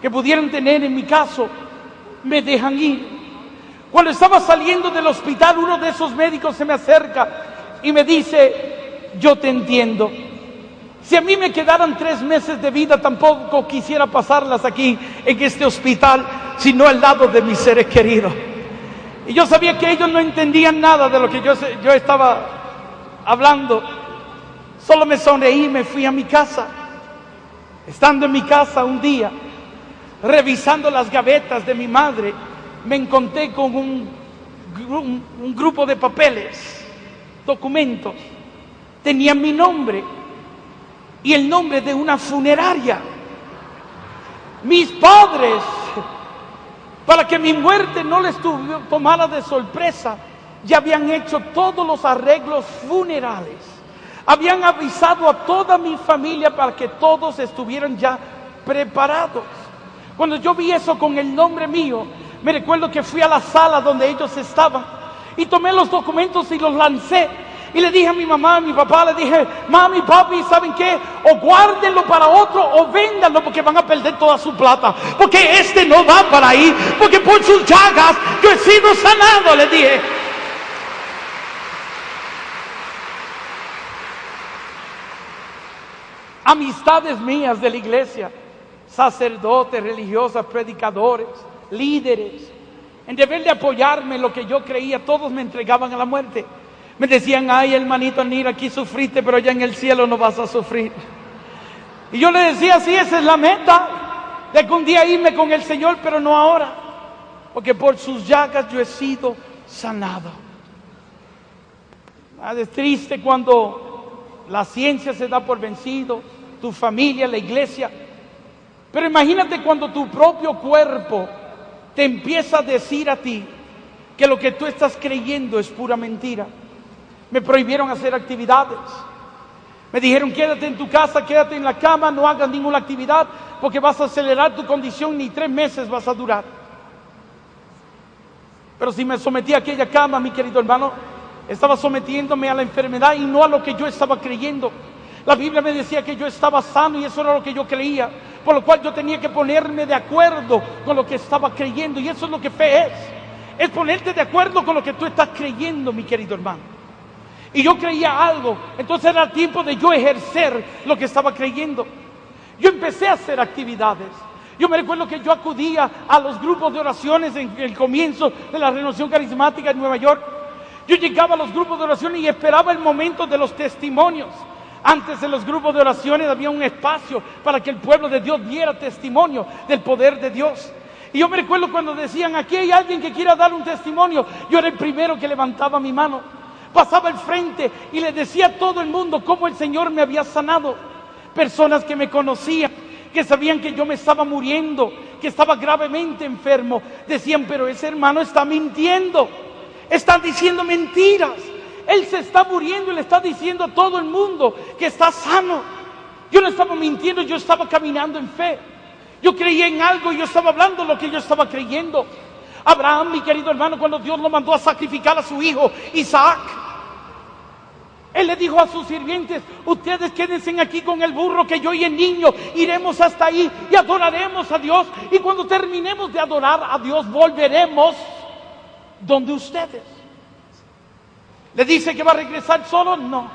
que pudieran tener en mi caso, me dejan ir. Cuando estaba saliendo del hospital, uno de esos médicos se me acerca y me dice: yo te entiendo. Si a mí me quedaran 3 meses de vida, tampoco quisiera pasarlas aquí en este hospital, sino al lado de mis seres queridos. Y yo sabía que ellos no entendían nada de lo que yo estaba hablando. Solo me sonreí y me fui a mi casa. Estando en mi casa un día, revisando las gavetas de mi madre, me encontré con un grupo de papeles, documentos. Tenían mi nombre y el nombre de una funeraria. Mis padres, para que mi muerte no les tomara de sorpresa, ya habían hecho todos los arreglos funerales. Habían avisado a toda mi familia para que todos estuvieran ya preparados. Cuando yo vi eso con el nombre mío, me recuerdo que fui a la sala donde ellos estaban y tomé los documentos y los lancé. Y le dije a mi mamá, a mi papá, le dije: mami, papi, ¿saben qué? O guárdenlo para otro o véndanlo, porque van a perder toda su plata. Porque este no va para ahí, porque por sus llagas yo he sido sanado, le dije. Amistades mías de la iglesia, sacerdotes, religiosas, predicadores, líderes, en deber de apoyarme en lo que yo creía, todos me entregaban a la muerte. Me decían: ay, hermanito Nir, aquí sufriste, pero ya en el cielo no vas a sufrir. Y yo le decía: sí, esa es la meta, de algún día irme con el Señor, pero no ahora, porque por sus llagas yo he sido sanado. Es triste cuando la ciencia se da por vencido, tu familia, la iglesia. Pero imagínate cuando tu propio cuerpo te empieza a decir a ti que lo que tú estás creyendo es pura mentira. Me prohibieron hacer actividades. Me dijeron: quédate en tu casa, quédate en la cama, no hagas ninguna actividad, porque vas a acelerar tu condición, ni 3 meses vas a durar. Pero si me sometí a aquella cama, mi querido hermano, estaba sometiéndome a la enfermedad y no a lo que yo estaba creyendo. La Biblia me decía que yo estaba sano y eso era lo que yo creía, por lo cual yo tenía que ponerme de acuerdo con lo que estaba creyendo. Y eso es lo que fe es ponerte de acuerdo con lo que tú estás creyendo, mi querido hermano. Y yo creía algo, entonces era tiempo de yo ejercer lo que estaba creyendo. Yo empecé a hacer actividades. Yo me recuerdo que yo acudía a los grupos de oraciones en el comienzo de la Renovación Carismática en Nueva York. Yo llegaba a los grupos de oraciones y esperaba el momento de los testimonios. Antes de los grupos de oraciones había un espacio para que el pueblo de Dios diera testimonio del poder de Dios. Y yo me recuerdo cuando decían: aquí hay alguien que quiera dar un testimonio. Yo era el primero que levantaba mi mano. Pasaba al frente y le decía a todo el mundo cómo el Señor me había sanado. Personas que me conocían, que sabían que yo me estaba muriendo, que estaba gravemente enfermo, decían: pero ese hermano está mintiendo, está diciendo mentiras. Él se está muriendo y le está diciendo a todo el mundo que está sano. Yo no estaba mintiendo, yo estaba caminando en fe. Yo creía en algo y yo estaba hablando lo que yo estaba creyendo. Abraham, mi querido hermano, cuando Dios lo mandó a sacrificar a su hijo Isaac, él le dijo a sus sirvientes: ustedes quédense aquí con el burro, que yo y el niño iremos hasta ahí y adoraremos a Dios. Y cuando terminemos de adorar a Dios, volveremos donde ustedes. ¿Le dice que va a regresar solo? No,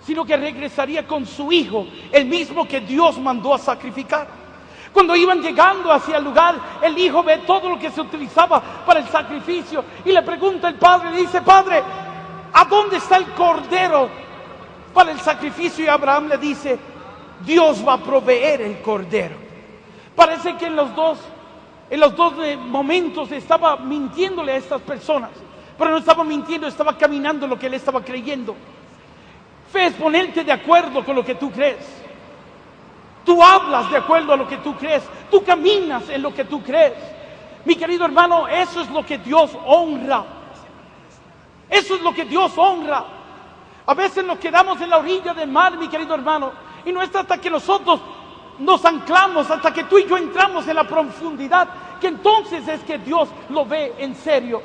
sino que regresaría con su hijo, el mismo que Dios mandó a sacrificar. Cuando iban llegando hacia el lugar, el hijo ve todo lo que se utilizaba para el sacrificio y le pregunta al padre, le dice: padre, ¿a dónde está el cordero para el sacrificio? Y Abraham le dice: Dios va a proveer el cordero. Parece que en los dos momentos estaba mintiéndole a estas personas, pero no estaba mintiendo, estaba caminando lo que él estaba creyendo. Fe es ponerte de acuerdo con lo que tú crees. Tú hablas de acuerdo a lo que tú crees. Tú caminas en lo que tú crees. Mi querido hermano, eso es lo que Dios honra. Eso es lo que Dios honra. A veces nos quedamos en la orilla del mar, mi querido hermano, y no es hasta que nosotros nos anclamos, hasta que tú y yo entramos en la profundidad, que entonces es que Dios lo ve en serio.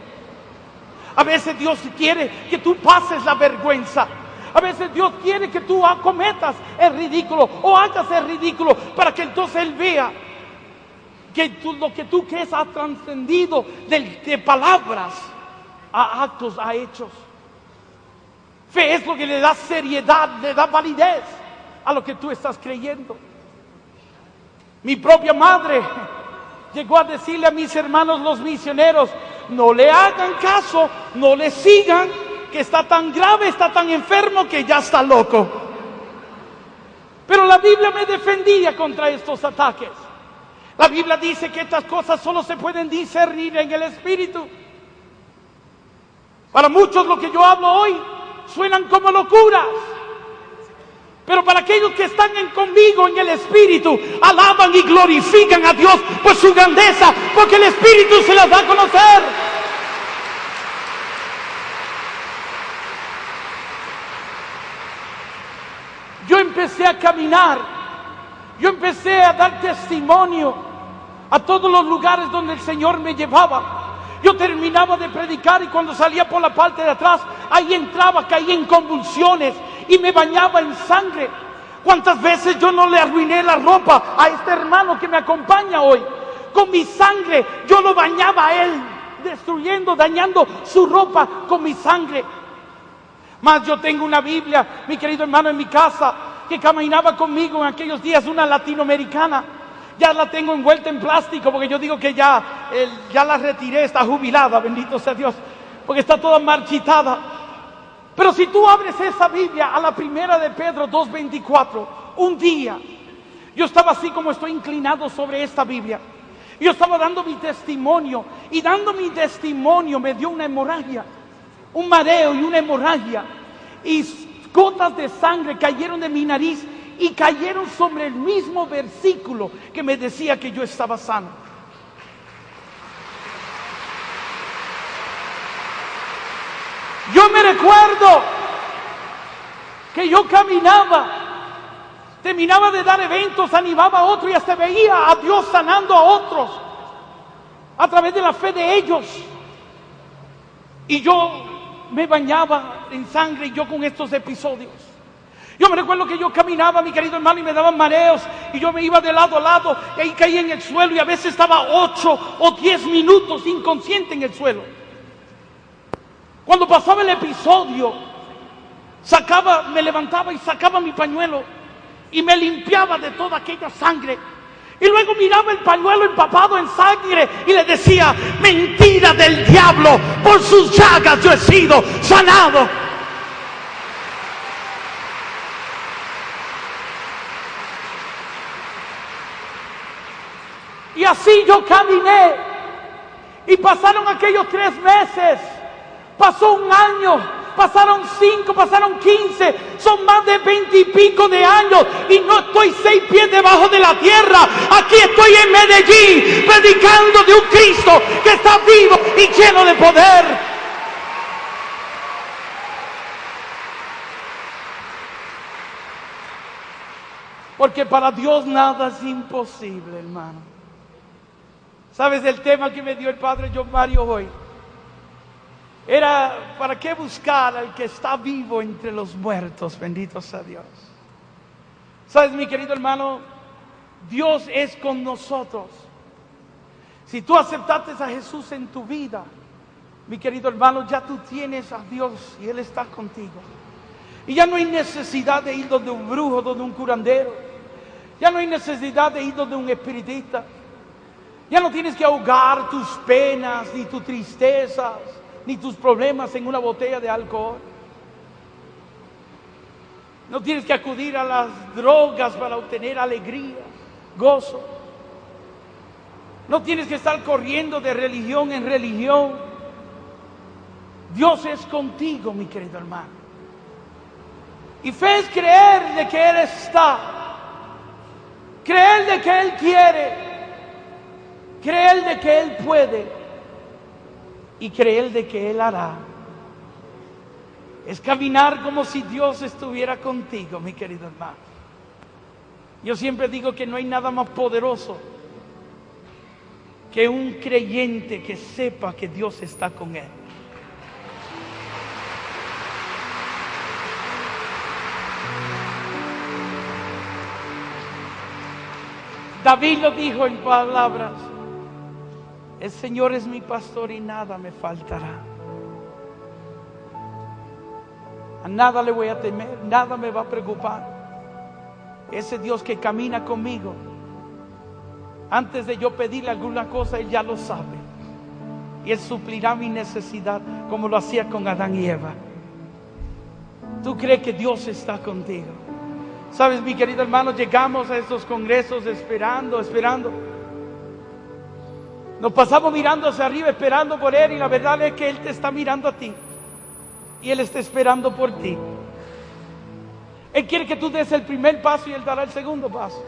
A veces Dios quiere que tú pases la vergüenza. A veces Dios quiere que tú cometas el ridículo o hagas el ridículo para que entonces Él vea que lo que tú crees ha trascendido de palabras a actos, a hechos. Fe es lo que le da seriedad, le da validez a lo que tú estás creyendo. Mi propia madre llegó a decirle a mis hermanos los misioneros: no le hagan caso, no le sigan, que está tan grave, está tan enfermo que ya está loco. Pero la Biblia me defendía contra estos ataques. La Biblia dice que estas cosas solo se pueden discernir en el Espíritu. Para muchos lo que yo hablo hoy suenan como locuras, pero para aquellos que están conmigo en el Espíritu, alaban y glorifican a Dios por su grandeza, porque el Espíritu se las da a conocer. Yo empecé a caminar, yo empecé a dar testimonio a todos los lugares donde el Señor me llevaba. Yo terminaba de predicar y cuando salía por la parte de atrás, ahí entraba, caía en convulsiones y me bañaba en sangre. ¿Cuántas veces yo no le arruiné la ropa a este hermano que me acompaña hoy? Con mi sangre yo lo bañaba a él, destruyendo, dañando su ropa con mi sangre. Mas yo tengo una Biblia, mi querido hermano, en mi casa, que caminaba conmigo en aquellos días, una latinoamericana. Ya la tengo envuelta en plástico porque yo digo que ya la retiré, está jubilada, bendito sea Dios, porque está toda marchitada. Pero si tú abres esa Biblia a la primera de Pedro 2:24, un día yo estaba así como estoy inclinado sobre esta Biblia. Yo estaba dando mi testimonio y dando mi testimonio me dio una hemorragia, un mareo y una hemorragia. Y gotas de sangre cayeron de mi nariz y cayeron sobre el mismo versículo que me decía que yo estaba sano. Yo me recuerdo que yo caminaba, terminaba de dar eventos, animaba a otros y hasta veía a Dios sanando a otros a través de la fe de ellos. Y yo me bañaba en sangre y yo con estos episodios. Yo me recuerdo que yo caminaba, mi querido hermano, y me daban mareos y yo me iba de lado a lado y ahí caía en el suelo y a veces estaba 8 o 10 minutos inconsciente en el suelo. Cuando pasaba el episodio, me levantaba y sacaba mi pañuelo y me limpiaba de toda aquella sangre. Y luego miraba el pañuelo empapado en sangre y le decía: mentira del diablo, por sus llagas yo he sido sanado. Y así yo caminé. Y pasaron aquellos 3 meses. Pasó un año. Pasaron 5, pasaron 15. Son más de 20 y pico de años. Y no estoy 6 pies debajo de la tierra. Aquí estoy en Medellín, predicando de un Cristo que está vivo y lleno de poder. Porque para Dios nada es imposible, hermano. ¿Sabes el tema que me dio el Padre John Mario hoy? Era: ¿para qué buscar al que está vivo entre los muertos? Bendito sea Dios. ¿Sabes, mi querido hermano? Dios es con nosotros. Si tú aceptaste a Jesús en tu vida, mi querido hermano, ya tú tienes a Dios y Él está contigo. Y ya no hay necesidad de ir donde un brujo, donde un curandero. Ya no hay necesidad de ir donde un espiritista. Ya no tienes que ahogar tus penas, ni tus tristezas, ni tus problemas en una botella de alcohol. No tienes que acudir a las drogas para obtener alegría, gozo. No tienes que estar corriendo de religión en religión. Dios es contigo, mi querido hermano. Y fe es creer de que Él está. creer de que Él quiere, creer de que Él puede y creer de que Él hará. Es caminar como si Dios estuviera contigo, mi querido hermano. Yo siempre digo que no hay nada más poderoso que un creyente que sepa que Dios está con él. David lo dijo en palabras: el Señor es mi pastor y nada me faltará. A nada le voy a temer, nada me va a preocupar. Ese Dios que camina conmigo, antes de yo pedirle alguna cosa, Él ya lo sabe. Y Él suplirá mi necesidad como lo hacía con Adán y Eva. ¿Tú crees que Dios está contigo? Sabes, mi querido hermano, llegamos a estos congresos esperando. Nos pasamos mirando hacia arriba, esperando por Él, y la verdad es que Él te está mirando a ti. Y Él está esperando por ti. Él quiere que tú des el primer paso y Él dará el segundo paso.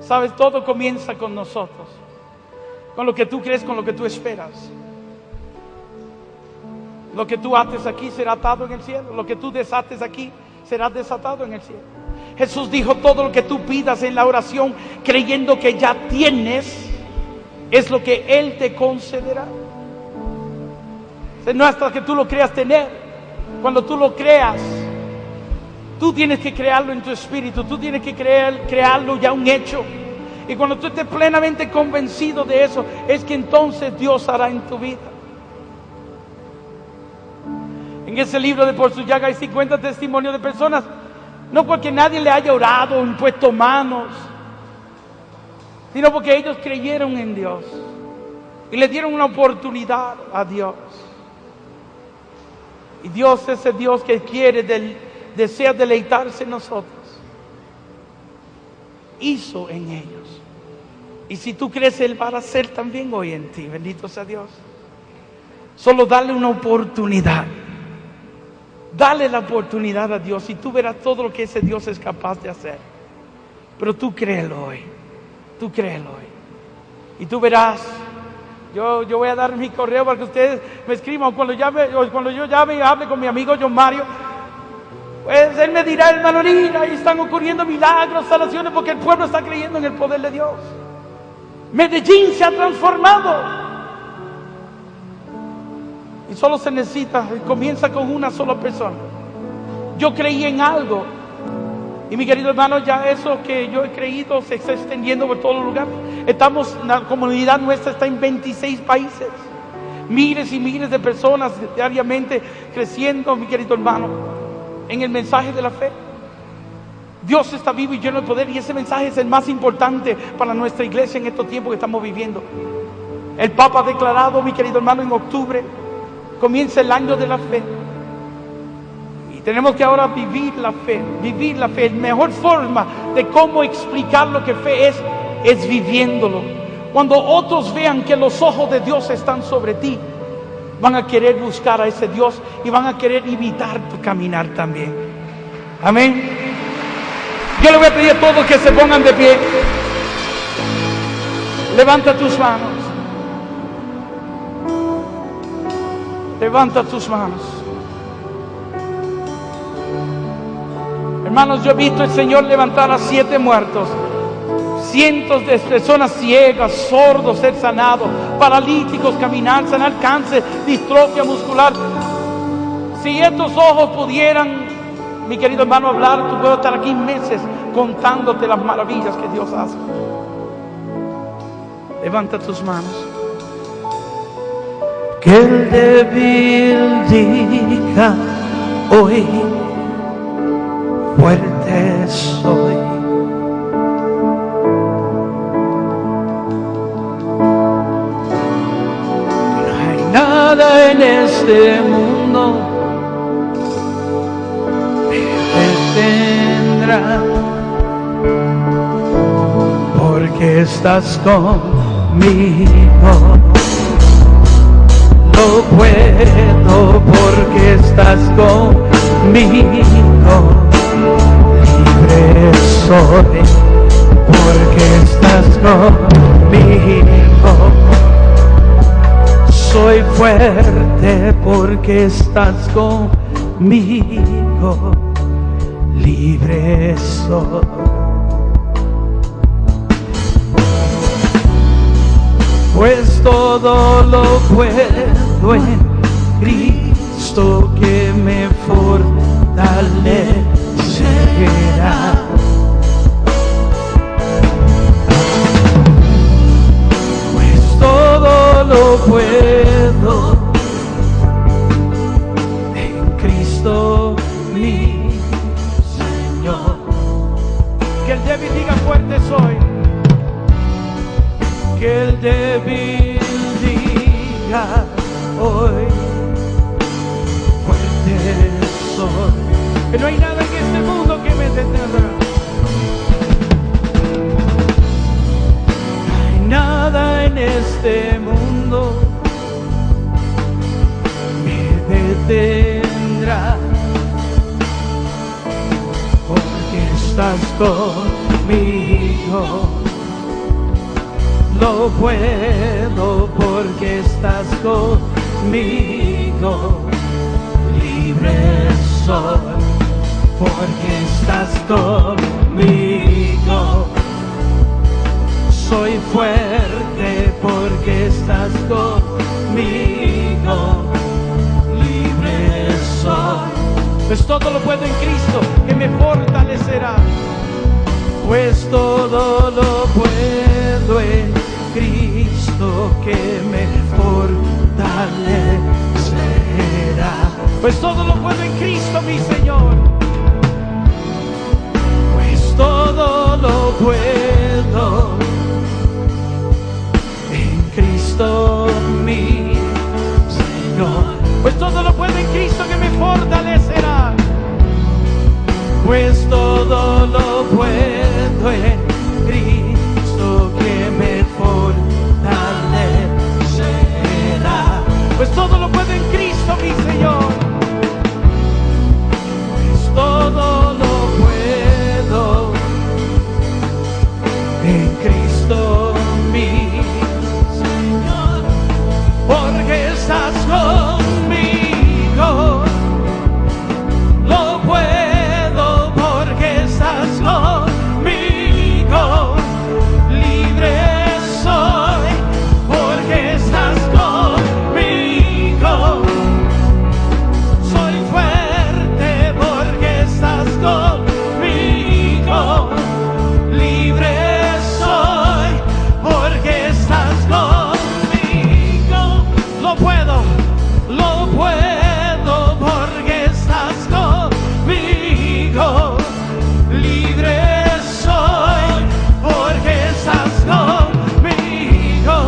Sabes, todo comienza con nosotros, con lo que tú crees, con lo que tú esperas. Lo que tú ates aquí será atado en el cielo. Lo que tú desates aquí será desatado en el cielo. Jesús dijo: todo lo que tú pidas en la oración, creyendo que ya tienes, es lo que Él te concederá. No hasta que tú lo creas tener. Cuando tú lo creas, tú tienes que crearlo en tu espíritu. Tú tienes que crearlo ya un hecho. Y cuando tú estés plenamente convencido de eso, es que entonces Dios hará en tu vida. En ese libro de Por su llaga hay 50 testimonios de personas, no porque nadie le haya orado o impuesto manos, sino porque ellos creyeron en Dios y le dieron una oportunidad a Dios. Y Dios es el Dios que desea deleitarse en nosotros. Hizo en ellos. Y si tú crees, Él va a hacer también hoy en ti. Bendito sea Dios. Solo dale una oportunidad. Dale la oportunidad a Dios y tú verás todo lo que ese Dios es capaz de hacer. Pero tú créelo hoy. Tú créelo hoy. Y tú verás. Yo voy a dar mi correo para que ustedes me escriban. Cuando yo llame y hable con mi amigo John Mario, pues él me dirá: hermano, mira, ahí están ocurriendo milagros, sanaciones, porque el pueblo está creyendo en el poder de Dios. Medellín se ha transformado. Y solo se necesita, comienza con una sola persona. Yo creí en algo. Y mi querido hermano, ya eso que yo he creído se está extendiendo por todos los lugares. La comunidad nuestra está en 26 países. Miles y miles de personas diariamente creciendo, mi querido hermano, en el mensaje de la fe. Dios está vivo y lleno de poder, y ese mensaje es el más importante para nuestra iglesia en estos tiempos que estamos viviendo. El Papa ha declarado, mi querido hermano, en octubre comienza el año de la fe. Tenemos que ahora vivir la fe. Vivir la fe. La mejor forma de cómo explicar lo que fe es viviéndolo. Cuando otros vean que los ojos de Dios están sobre ti, van a querer buscar a ese Dios y van a querer imitar tu caminar también. Amén. Yo le voy a pedir a todos que se pongan de pie. Levanta tus manos. Levanta tus manos. Hermanos, yo he visto al Señor levantar a 7 muertos, cientos de personas ciegas, sordos ser sanados, paralíticos caminar, sanar cáncer, distrofia muscular. Si estos ojos pudieran, mi querido hermano, hablar, tú puedes estar aquí meses contándote las maravillas que Dios hace. Levanta tus manos. Que el débil diga hoy: fuerte soy. No hay nada en este mundo que detendrá, porque estás conmigo. No puedo porque estás conmigo. libre soy, porque estás conmigo. Soy fuerte porque estás conmigo, libre soy. Pues todo lo puedo en Cristo que me fortalecerá. Pues todo lo puedo en Cristo mi Señor. Que el débil diga fuerte soy. Que el débil diga hoy, fuerte soy. Que no hay nada en este mundo que me detenga. No hay nada en este mundo me detendrá, porque estás conmigo. Lo puedo porque estás conmigo, libre soy porque estás conmigo. Soy fuerte porque estás conmigo, libre soy. Pues todo lo puedo en Cristo que me fortalecerá. Pues todo lo puedo en Cristo que me fortalecerá. Pues todo lo puedo en Cristo mi Señor. Pues todo lo puedo en Cristo mi Señor. Pues todo lo puedo en Cristo que me fortalecerá. Pues todo lo puedo en Cristo que me fortalecerá. Pues todo lo puedo en Cristo mi Señor. Pues todo lo puedo en Cristo mi Señor, porque estás conmigo. Lo puedo porque estás conmigo, libre soy porque estás conmigo. Soy fuerte porque estás conmigo, libre soy porque estás conmigo. Lo puedo porque estás conmigo, libre soy porque estás conmigo.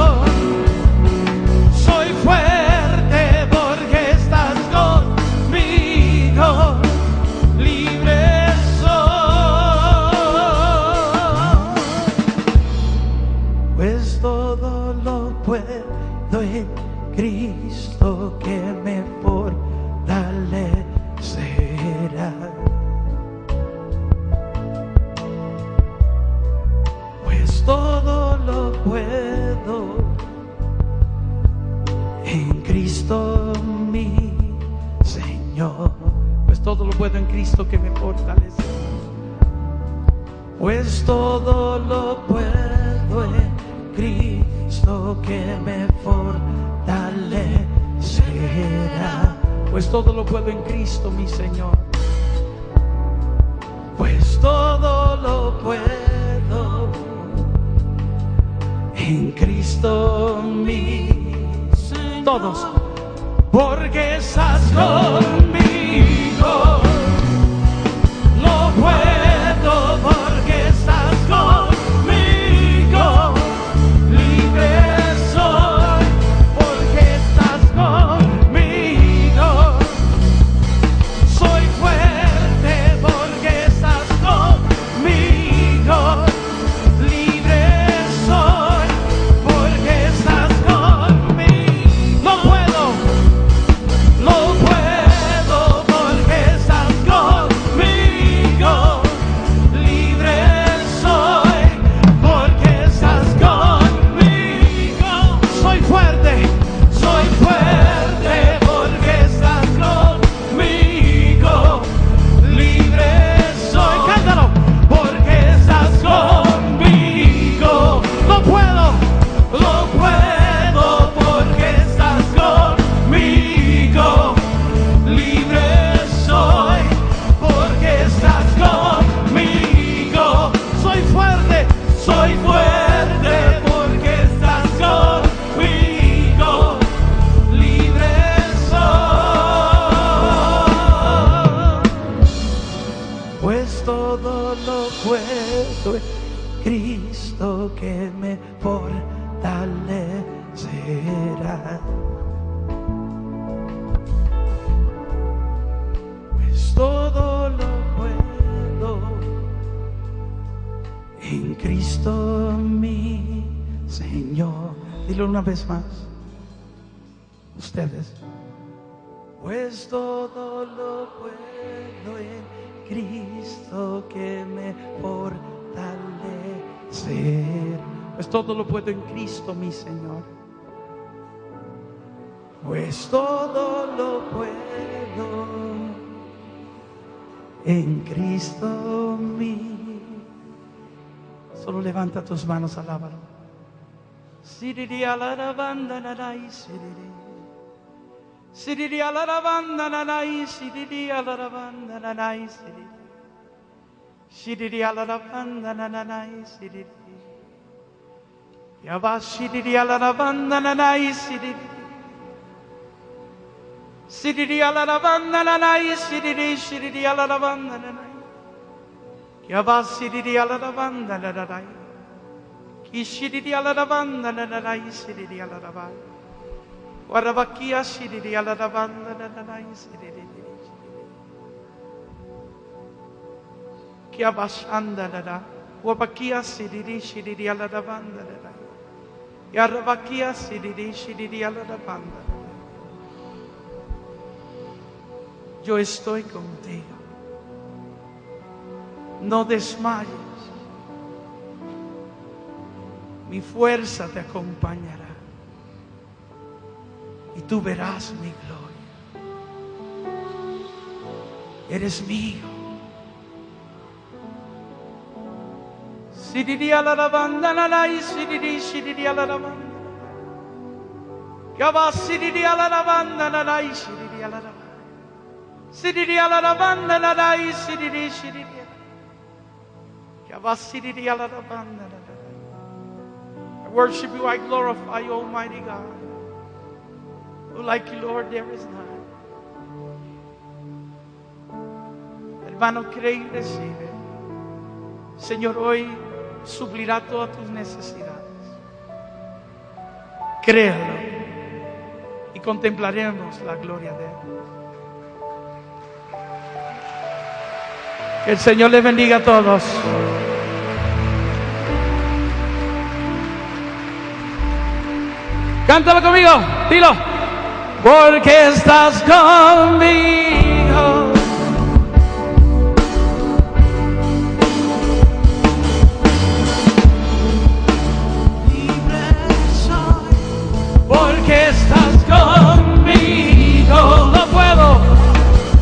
Soy fuerte porque estás conmigo, libre soy. Pues todo lo puedo en Cristo que me fortalecerá. Pues todo lo puedo en Cristo mi Señor. Pues todo lo puedo en Cristo que me fortalece. Pues todo lo puedo en Cristo que me fortalecerá. Pues todo lo puedo en Cristo mi Señor. Pues todo lo puedo en Cristo mi Señor. Todos. Porque estás conmigo. Lo puedo porque estás conmigo. Libre soy porque estás conmigo. Soy fuerte porque estás conmigo. Libre soy porque estás conmigo. Lo puedo Lo puedo porque estás Dilo una vez más. Ustedes. Pues todo lo puedo en Cristo que me fortalece. Pues todo lo puedo en Cristo mi Señor. Pues todo lo puedo en Cristo mi. Solo levanta tus manos, alábalo. Siriri alarabanda narai siriri. Siriri alarabanda narai siriri alarabanda narai siriri. Siriri alarabanda narai siriri. Yaba siriri alarabanda narai siriri. Siriri alarabanda narai siriri siriri alarabanda narai. Yaba siriri alarabanda narai. Kishiriri alarabanda narai siriri alarabai. Warabakia siriri alarabanda narai siriri. Kiabashanda narai. Wabakia siriri siriri alarabanda narai. Yarabakia siriri siriri alarabanda. Yo estoy contigo. No desmayes. Mi fuerza te acompañará. Y tú verás mi gloria. Eres mío. Siriri alarabanda narai siriri siriri alarabanda. Yaba siriri alarabanda narai siriri alarabanda. Siriri alarabanda narai siriri siriri. Yaba siriri alarabanda narai. I worship you, I glorify you, Almighty God. Who like you, Lord, there is none. Hermano, cree y recibe. Señor, hoy suplirá todas tus necesidades. Créelo y contemplaremos la gloria de Él. Que el Señor les bendiga a todos. Cántalo conmigo, dilo. Porque estás conmigo. Libre soy. Porque estás conmigo.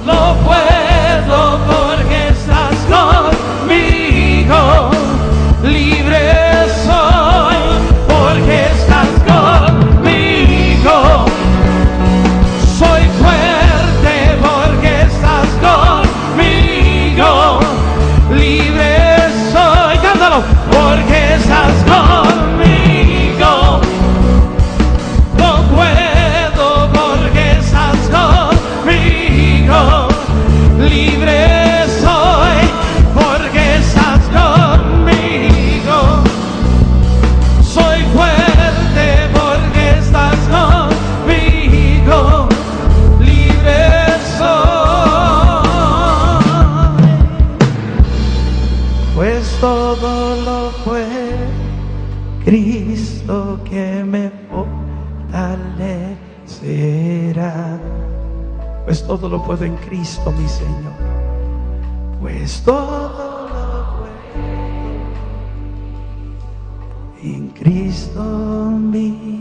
Lo puedo, porque estás conmigo. Libre soy, porque estás conmigo. Soy fuerte porque estás conmigo. Libre soy, cántalo, porque estás conmigo. No puedo porque estás conmigo. Libre soy porque estás conmigo. Soy fuerte porque estás conmigo. Libre soy. Pues todo lo puede Cristo que me fortalecerá. Pues todo lo puedo en Cristo mi Señor. Pues todo lo puedo en Cristo mi